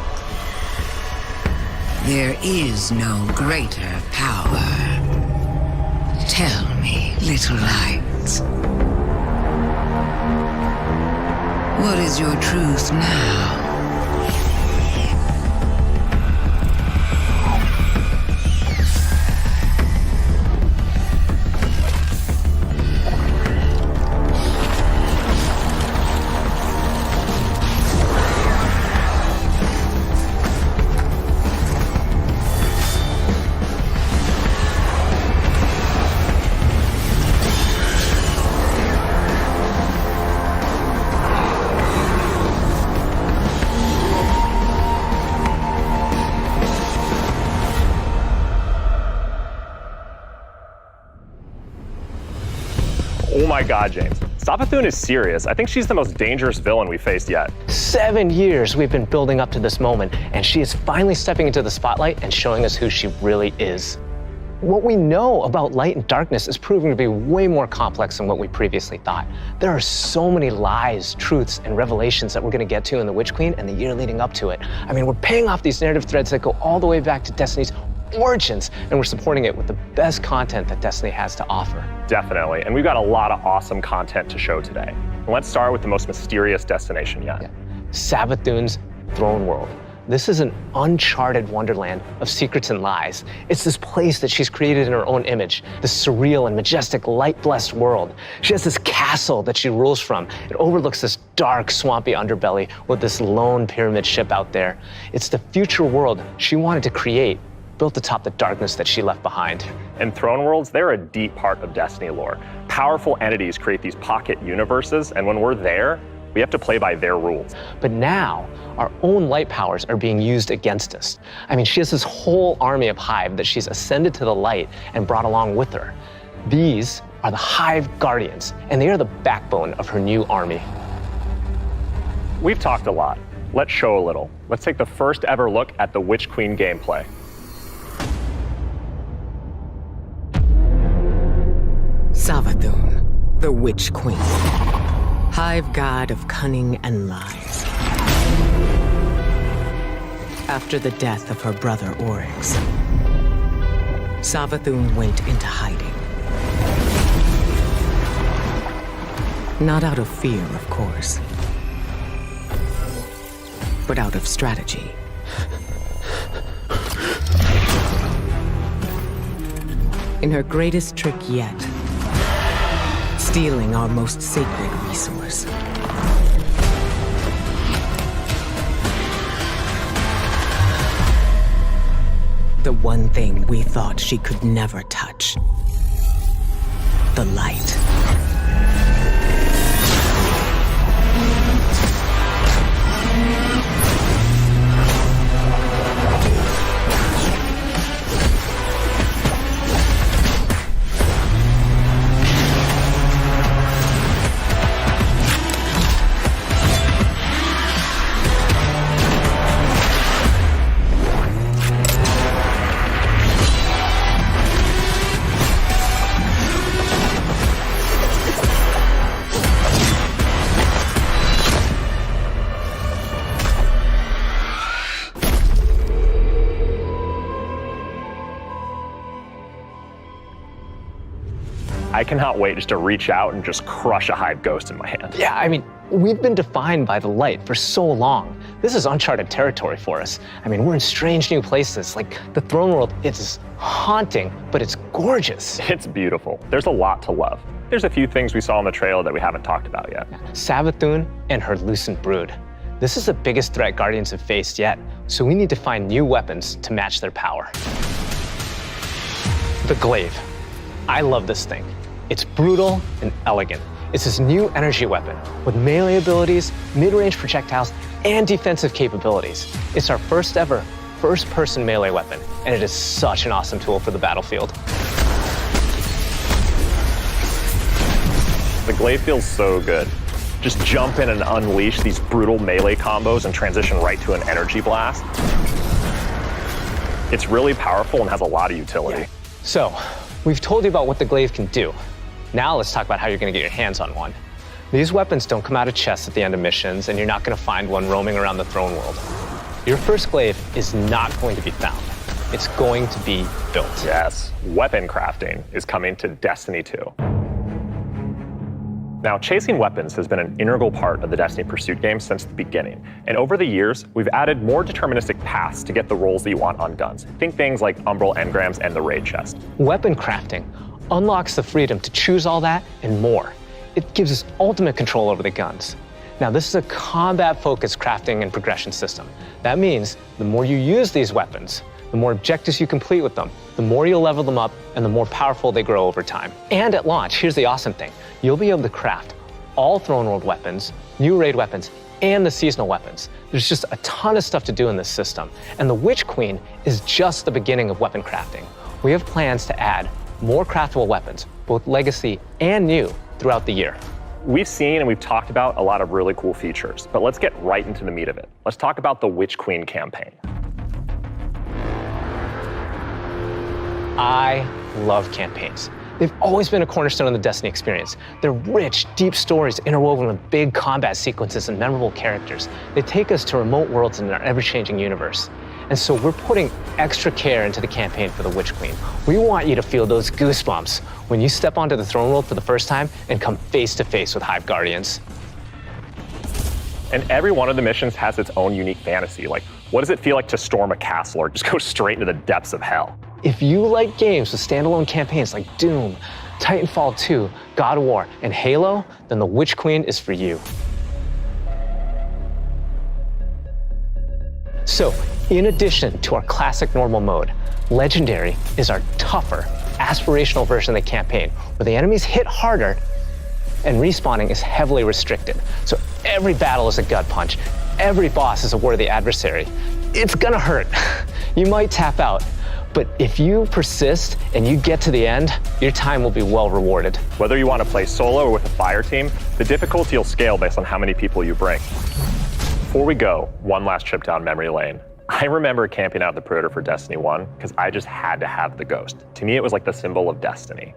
there is no greater power. Tell me, little lights, what is your truth now? Oh my god, James. Savathun is serious. I think she's the most dangerous villain we've faced yet. 7 years we've been building up to this moment, and she is finally stepping into the spotlight and showing us who she really is. what we know about light and darkness is proving to be way more complex than what we previously thought. There are so many lies, truths, and revelations that we're going to get to in The Witch Queen and the year leading up to it. I mean, we're paying off these narrative threads that go all the way back to Destiny's origins, and we're supporting it with the best content that Destiny has to offer. Definitely, and we've got a lot of awesome content to show today. Let's start with the most mysterious destination yet. Savathun's Throne World. This is an uncharted wonderland of secrets and lies. It's this place that she's created in her own image, this surreal and majestic light-blessed world. She has this castle that she rules from. It overlooks this dark, swampy underbelly with this lone pyramid ship out there. It's the future world she wanted to create, built atop the darkness that she left behind. And Throne Worlds, they're a deep part of Destiny lore. Powerful entities create these pocket universes, and when we're there, we have to play by their rules. But now, our own light powers are being used against us. I mean, she has this whole army of Hive that she's ascended to the light and brought along with her. These are the Hive Guardians, and they are the backbone of her new army. We've talked a lot. Let's show a little. Let's take the first ever look at the Witch Queen gameplay. Savathun, the Witch Queen. Hive god of cunning and lies. After the death of her brother Oryx, Savathun went into hiding. Not out of fear, of course, but out of strategy. In her greatest trick yet, stealing our most sacred resource. The one thing we thought she could never touch. The light. I cannot wait just to reach out and just crush a Hive Ghost in my hand. Yeah, I mean, we've been defined by the light for so long. This is uncharted territory for us. I mean, we're in strange new places. Like the Throne World, it's haunting, but it's gorgeous. It's beautiful. There's a lot to love. There's a few things we saw in the trailer that we haven't talked about yet. Savathun and her Lucent Brood. This is the biggest threat Guardians have faced yet, so we need to find new weapons to match their power. The Glaive. I love this thing. It's brutal and elegant. It's this new energy weapon with melee abilities, mid-range projectiles, and defensive capabilities. It's our first ever first-person melee weapon, and it is such an awesome tool for the battlefield. The Glaive feels so good. Just jump in and unleash these brutal melee combos and transition right to an energy blast. It's really powerful and has a lot of utility. So, we've told you about what the Glaive can do. Now let's talk about how you're going to get your hands on one. These weapons don't come out of chests at the end of missions, and you're not going to find one roaming around the Throne World. Your first Glaive is not going to be found. It's going to be built. Yes, weapon crafting is coming to Destiny 2. Now, chasing weapons has been an integral part of the Destiny Pursuit game since the beginning. And over the years, we've added more deterministic paths to get the rolls that you want on guns. Think things like Umbral Engrams and the Raid Chest. Weapon crafting unlocks the freedom to choose all that and more. It gives us ultimate control over the guns. Now, this is a combat-focused crafting and progression system. That means the more you use these weapons, the more objectives you complete with them, the more you'll level them up, and the more powerful they grow over time. And at launch, here's the awesome thing. You'll be able to craft all Throne World weapons, new raid weapons, and the seasonal weapons. There's just a ton of stuff to do in this system. And the Witch Queen is just the beginning of weapon crafting. We have plans to add more craftable weapons, both legacy and new, throughout the year. We've seen and we've talked about a lot of really cool features, but let's get right into the meat of it. Let's talk about the Witch Queen campaign. I love campaigns. They've always been a cornerstone of the Destiny experience. They're rich, deep stories interwoven with big combat sequences and memorable characters. They take us to remote worlds in our ever-changing universe. And so we're putting extra care into the campaign for the Witch Queen. We want you to feel those goosebumps when you step onto the throne world for the first time and come face to face with Hive Guardians. And every one of the missions has its own unique fantasy. Like, what does it feel like to storm a castle or just go straight into the depths of hell? If you like games with standalone campaigns like Doom, Titanfall 2, God of War, and Halo, then the Witch Queen is for you. So, in addition to our classic normal mode, Legendary is our tougher, aspirational version of the campaign, where the enemies hit harder and respawning is heavily restricted. So every battle is a gut punch. Every boss is a worthy adversary. It's gonna hurt. You might tap out, but if you persist and you get to the end, your time will be well rewarded. Whether you want to play solo or with a fire team, the difficulty will scale based on how many people you bring. Before we go, one last trip down memory lane. I remember camping out the Predator for Destiny 1 because I just had to have the Ghost. To me, it was like the symbol of Destiny.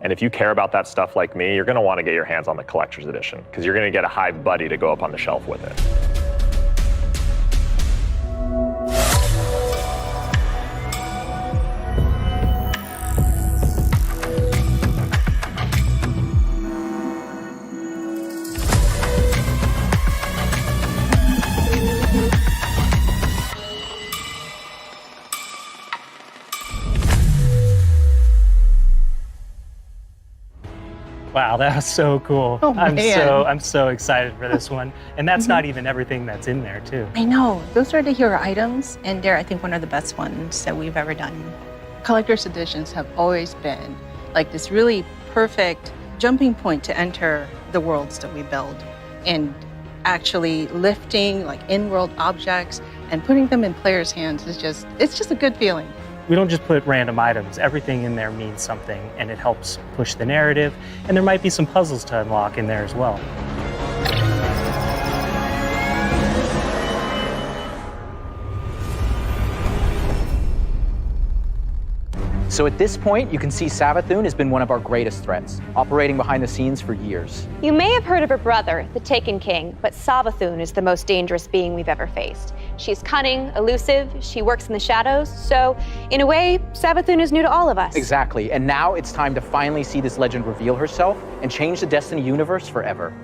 And if you care about that stuff like me, you're gonna wanna get your hands on the Collector's Edition because you're gonna get a Hive buddy to go up on the shelf with it. Wow, that was so cool. Oh, I'm man. so excited for this one. And that's not even everything that's in there too. I know. Those are the hero items, and they're, I think, one of the best ones that we've ever done. Collector's editions have always been like this really perfect jumping point to enter the worlds that we build. And actually lifting like in-world objects and putting them in players' hands is it's just a good feeling. We don't just put random items. Everything in there means something, and it helps push the narrative. And there might be some puzzles to unlock in there as well. So at this point, you can see Savathun has been one of our greatest threats, operating behind the scenes for years. You may have heard of her brother, the Taken King, but Savathun is the most dangerous being we've ever faced. She's cunning, elusive, she works in the shadows, so in a way, Savathun is new to all of us. Exactly, and now it's time to finally see this legend reveal herself and change the Destiny universe forever.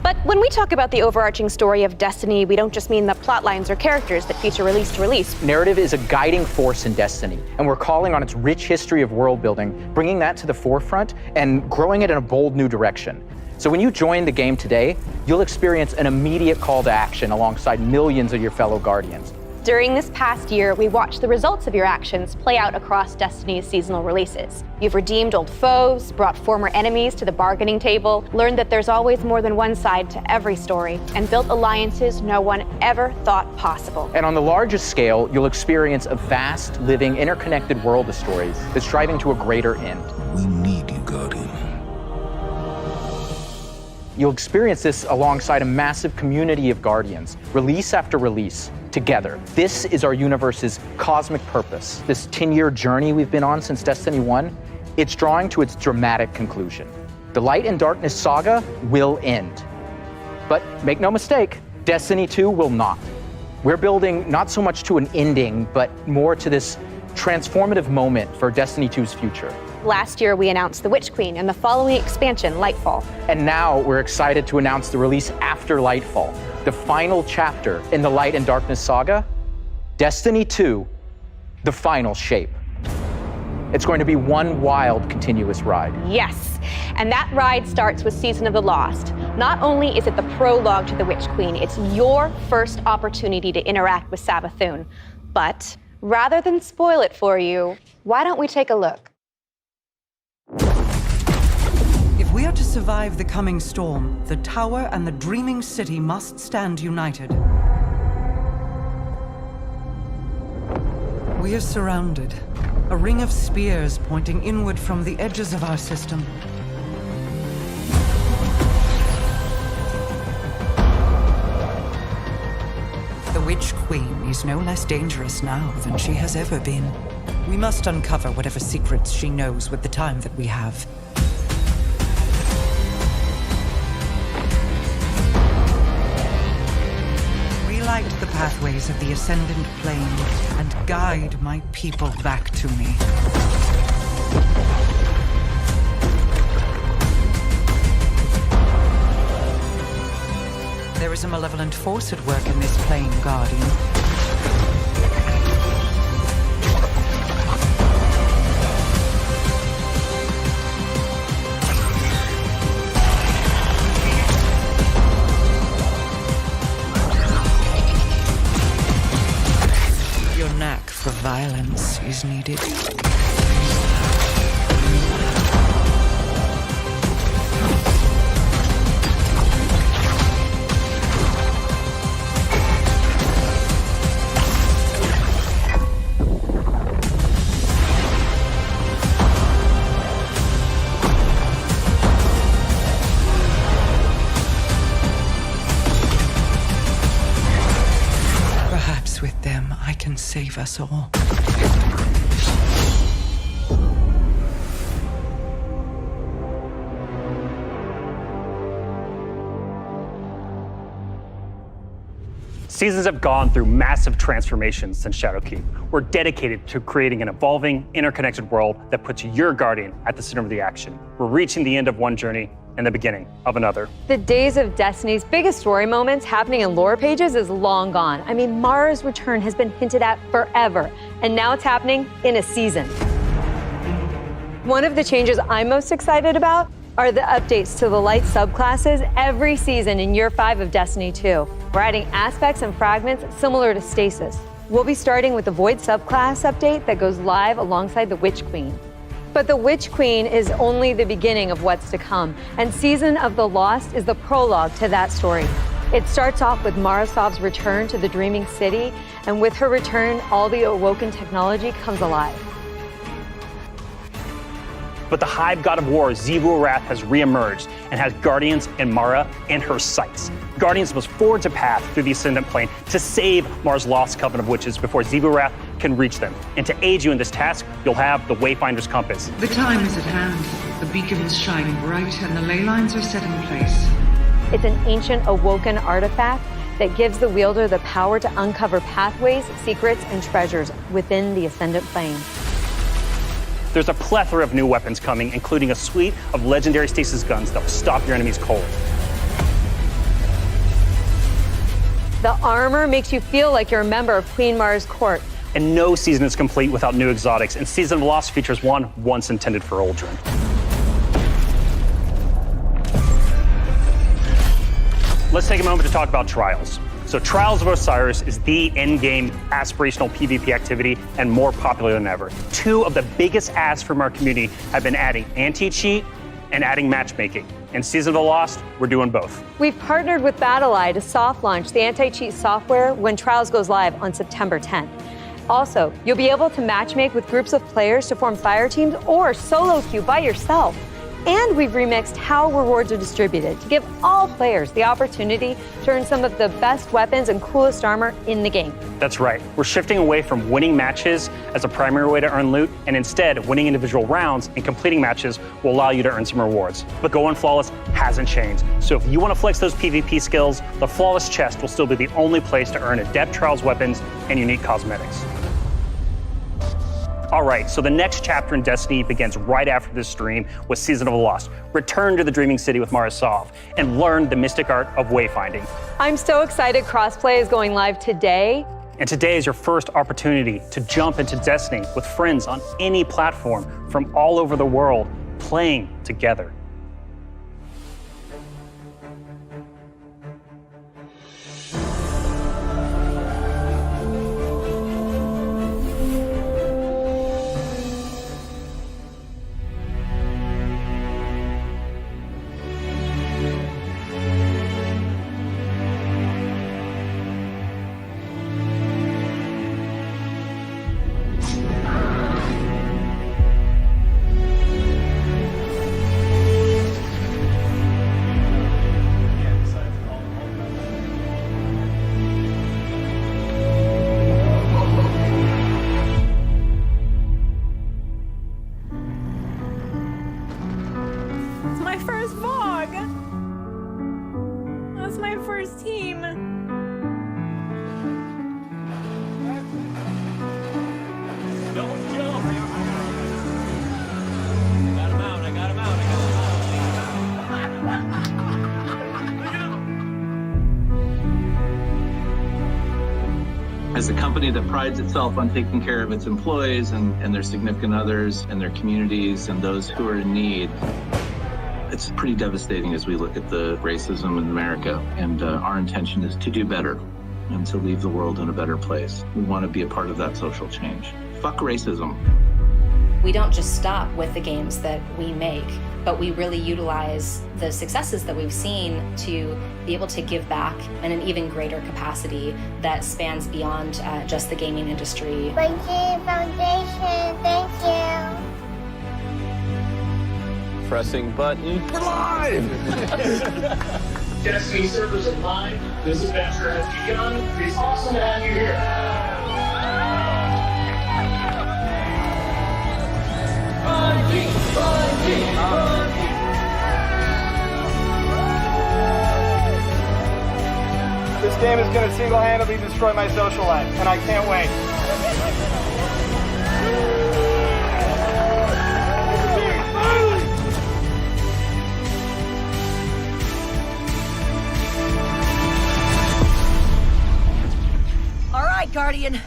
But when we talk about the overarching story of Destiny, we don't just mean the plot lines or characters that feature release to release. Narrative is a guiding force in Destiny, and we're calling on its rich history of world building, bringing that to the forefront and growing it in a bold new direction. So when you join the game today, you'll experience an immediate call to action alongside millions of your fellow Guardians. During this past year, we watched the results of your actions play out across Destiny's seasonal releases. You've redeemed old foes, brought former enemies to the bargaining table, learned that there's always more than one side to every story, and built alliances no one ever thought possible. And on the largest scale, you'll experience a vast, living, interconnected world of stories that's striving to a greater end. We need you, Guardian. You'll experience this alongside a massive community of Guardians, release after release, together. This is our universe's cosmic purpose. This 10-year journey we've been on since Destiny 1, it's drawing to its dramatic conclusion. The Light and Darkness saga will end. But make no mistake, Destiny 2 will not. We're building not so much to an ending, but more to this transformative moment for Destiny 2's future. Last year, we announced the Witch Queen and the following expansion, Lightfall. And now we're excited to announce the release after Lightfall, the final chapter in the Light and Darkness saga, Destiny 2, the final shape. It's going to be one wild, continuous ride. Yes, and that ride starts with Season of the Lost. Not only is it the prologue to the Witch Queen, it's your first opportunity to interact with Savathun. But rather than spoil it for you, why don't we take a look? If we are to survive the coming storm, the tower and the dreaming city must stand united. We are surrounded. A ring of spears pointing inward from the edges of our system. The Witch Queen is no less dangerous now than she has ever been. We must uncover whatever secrets she knows with the time that we have. Relight the pathways of the Ascendant Plane and guide my people back to me. There is a malevolent force at work in this plane, Guardian. Your knack for violence is needed. With them, I can save us all. Seasons have gone through massive transformations since Shadowkeep. We're dedicated to creating an evolving, interconnected world that puts your Guardian at the center of the action. We're reaching the end of one journey and the beginning of another. The days of Destiny's biggest story moments happening in lore pages is long gone. I mean, Mara's return has been hinted at forever, and now it's happening in a season. One of the changes I'm most excited about are the updates to the light subclasses every season in Year 5 of Destiny 2. We're adding aspects and fragments similar to Stasis. We'll be starting with the Void subclass update that goes live alongside the Witch Queen. But the Witch Queen is only the beginning of what's to come, and Season of the Lost is the prologue to that story. It starts off with Mara Sov's return to the Dreaming City, and with her return, all the Awoken technology comes alive. But the Hive God of War, Xivu Arath, has reemerged and has Guardians and Mara in her sights. Guardians must forge a path through the Ascendant Plane to save Mara's lost coven of witches before Xivu Arath can reach them. And to aid you in this task, you'll have the Wayfinder's Compass. The time is at hand. The beacon is shining bright and the ley lines are set in place. It's an ancient Awoken artifact that gives the wielder the power to uncover pathways, secrets, and treasures within the Ascendant Plane. There's a plethora of new weapons coming, including a suite of legendary stasis guns that will stop your enemies cold. The armor makes you feel like you're a member of Queen Mara's court. And no season is complete without new exotics, and Season of the Lost features one once intended for Uldren. Let's take a moment to talk about Trials. So Trials of Osiris is the endgame aspirational PvP activity and more popular than ever. Two of the biggest asks from our community have been adding anti-cheat and adding matchmaking. In Season of the Lost, we're doing both. We've partnered with BattlEye to soft launch the anti-cheat software when Trials goes live on September 10th. Also, you'll be able to matchmake with groups of players to form fire teams or solo queue by yourself. And we've remixed how rewards are distributed to give all players the opportunity to earn some of the best weapons and coolest armor in the game. That's right. We're shifting away from winning matches as a primary way to earn loot, and instead winning individual rounds and completing matches will allow you to earn some rewards. But Going Flawless hasn't changed. So if you want to flex those PvP skills, the Flawless Chest will still be the only place to earn Adept Trials weapons and unique cosmetics. All right, so the next chapter in Destiny begins right after this stream with Season of the Lost. Return to the Dreaming City with Mara Sov and learn the mystic art of wayfinding. I'm so excited crossplay is going live today. And today is your first opportunity to jump into Destiny with friends on any platform from all over the world, playing together. for his team. As a company that prides itself on taking care of its employees and their significant others and their communities and those who are in need, it's pretty devastating as we look at the racism in America. And our intention is to do better and to leave the world in a better place. We want to be a part of that social change. Fuck racism. We don't just stop with the games that we make, but we really utilize the successes that we've seen to be able to give back in an even greater capacity that spans beyond just the gaming industry. Bungie Foundation, thank you. Pressing button. We're live! Destiny servers are live. This adventure has begun. It's awesome to have you here. Bungie, Bungie, Bungie. This game is going to single-handedly destroy my social life, and I can't wait. All right, Guardian.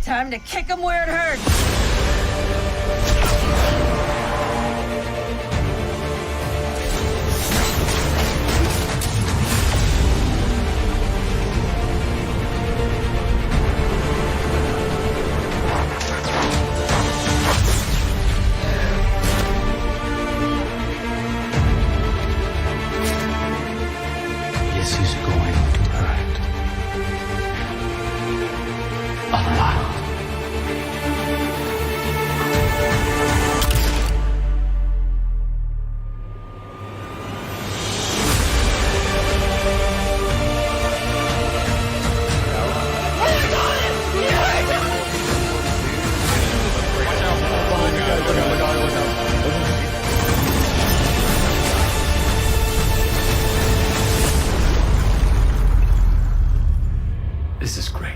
Time to kick him where it hurts. This is going to hurt. A lot. This is great.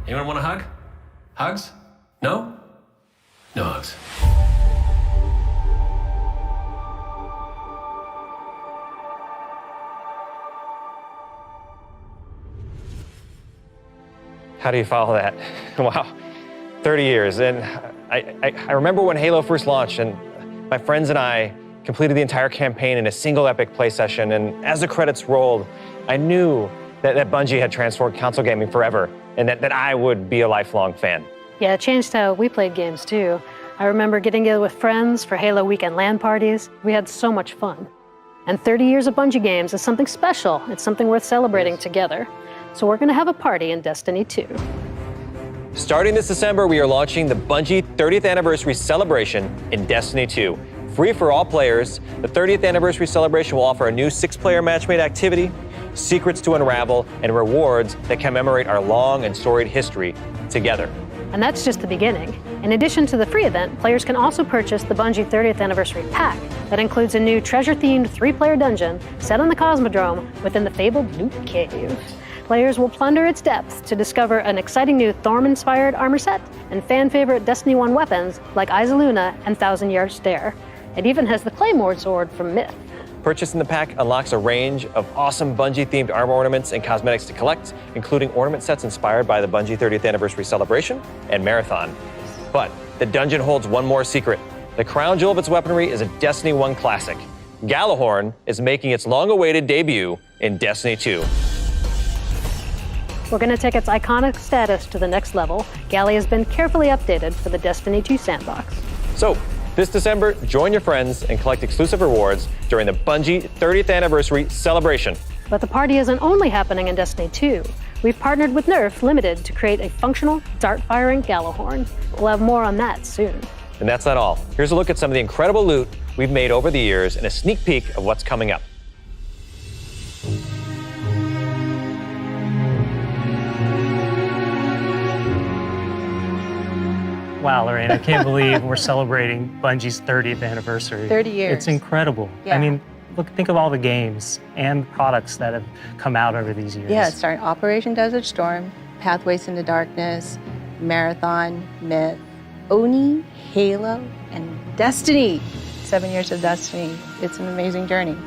Anyone want a hug? Hugs? No? No hugs. How do you follow that? Wow, 30 years. And I remember when Halo first launched, and my friends and I completed the entire campaign in a single epic play session. And as the credits rolled, I knew that Bungie had transformed console gaming forever, and that I would be a lifelong fan. Yeah, it changed how we played games too. I remember getting together with friends for Halo weekend LAN parties. We had so much fun. And 30 years of Bungie games is something special. It's something worth celebrating together. So we're gonna have a party in Destiny 2. Starting this December, we are launching the Bungie 30th Anniversary Celebration in Destiny 2. Free for all players, the 30th Anniversary Celebration will offer a new 6-player matchmade activity, secrets to unravel, and rewards that commemorate our long and storied history together. And that's just the beginning. In addition to the free event, players can also purchase the Bungie 30th Anniversary Pack that includes a new treasure-themed 3-player dungeon set on the Cosmodrome within the fabled Loot Cave. Players will plunder its depths to discover an exciting new Thorm-inspired armor set and fan-favorite Destiny 1 weapons like Izaluna and Thousand Yard Stare. It even has the Claymore sword from Myth. Purchasing the pack unlocks a range of awesome Bungie-themed armor ornaments and cosmetics to collect, including ornament sets inspired by the Bungie 30th Anniversary Celebration and Marathon. But the dungeon holds one more secret. The crown jewel of its weaponry is a Destiny 1 classic. Gjallarhorn is making its long-awaited debut in Destiny 2. We're going to take its iconic status to the next level. Galley has been carefully updated for the Destiny 2 sandbox. So, this December, join your friends and collect exclusive rewards during the Bungie 30th Anniversary Celebration. But the party isn't only happening in Destiny 2. We've partnered with Nerf Limited to create a functional, dart-firing Gjallarhorn. We'll have more on that soon. And that's not all. Here's a look at some of the incredible loot we've made over the years and a sneak peek of what's coming up. Wow, Lorraine, I can't believe we're celebrating Bungie's 30th anniversary. 30 years. It's incredible. Yeah. I mean, think of all the games and products that have come out over these years. Yeah, starting Operation Desert Storm, Pathways into Darkness, Marathon, Myth, Oni, Halo, and Destiny. 7 years of Destiny. It's an amazing journey.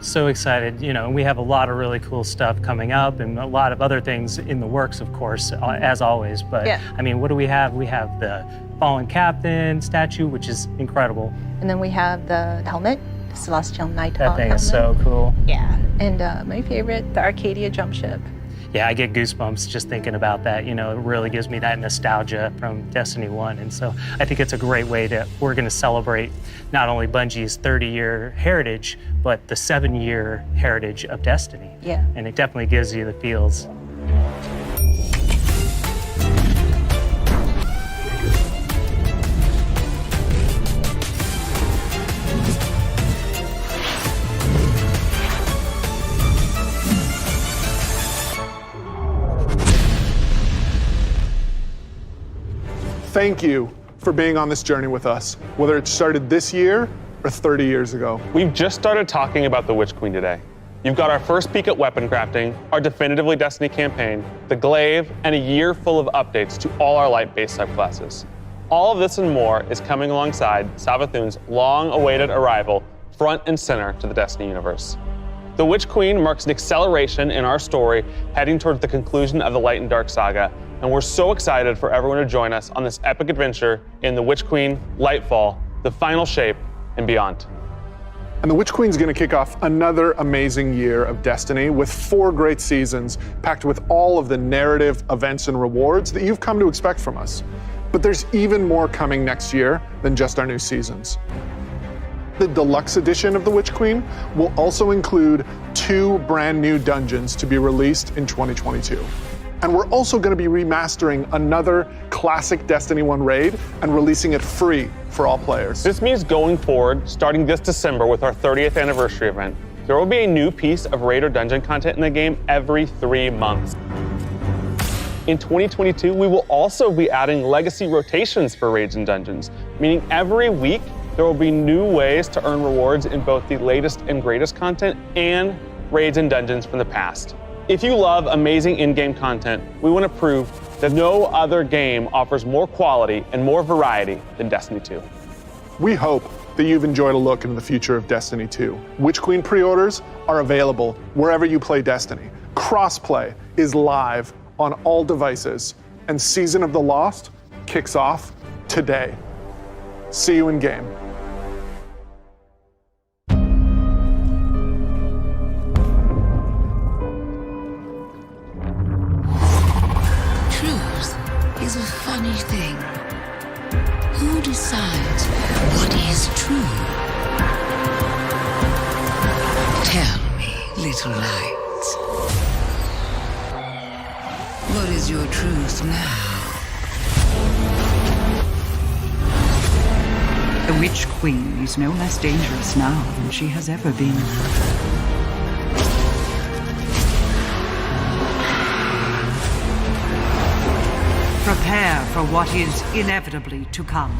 So excited, we have a lot of really cool stuff coming up and a lot of other things in the works, of course, as always. But yeah. I mean, what do we have? We have the Fallen Captain statue, which is incredible. And then we have the helmet, the Celestial Nighthawk That thing helmet. is so cool. Yeah. And my favorite, the Arcadia jump ship. Yeah, I get goosebumps just thinking about that. It really gives me that nostalgia from Destiny 1. And so I think it's a great way we're going to celebrate not only Bungie's 30-year heritage, but the 7-year heritage of Destiny. Yeah. And it definitely gives you the feels. Thank you for being on this journey with us, whether it started this year or 30 years ago. We've just started talking about the Witch Queen today. You've got our first peek at weapon crafting, our Definitively Destiny campaign, the Glaive, and a year full of updates to all our light-based subclasses. All of this and more is coming alongside Savathun's long-awaited arrival front and center to the Destiny universe. The Witch Queen marks an acceleration in our story heading towards the conclusion of the Light and Dark saga, and we're so excited for everyone to join us on this epic adventure in The Witch Queen, Lightfall, The Final Shape, and beyond. And the Witch Queen's gonna kick off another amazing year of Destiny with 4 great seasons packed with all of the narrative, events, and rewards that you've come to expect from us. But there's even more coming next year than just our new seasons. The deluxe edition of the Witch Queen will also include 2 brand new dungeons to be released in 2022. And we're also going to be remastering another classic Destiny 1 raid and releasing it free for all players. This means going forward, starting this December with our 30th anniversary event, there will be a new piece of raid or dungeon content in the game every 3 months. In 2022, we will also be adding legacy rotations for raids and dungeons, meaning every week there will be new ways to earn rewards in both the latest and greatest content and raids and dungeons from the past. If you love amazing in-game content, we want to prove that no other game offers more quality and more variety than Destiny 2. We hope that you've enjoyed a look into the future of Destiny 2. Witch Queen pre-orders are available wherever you play Destiny. Crossplay is live on all devices, and Season of the Lost kicks off today. See you in game. Is a funny thing. Who decides what is true? Tell me, little light. What is your truth now? The Witch Queen is no less dangerous now than she has ever been. Prepare for what is inevitably to come.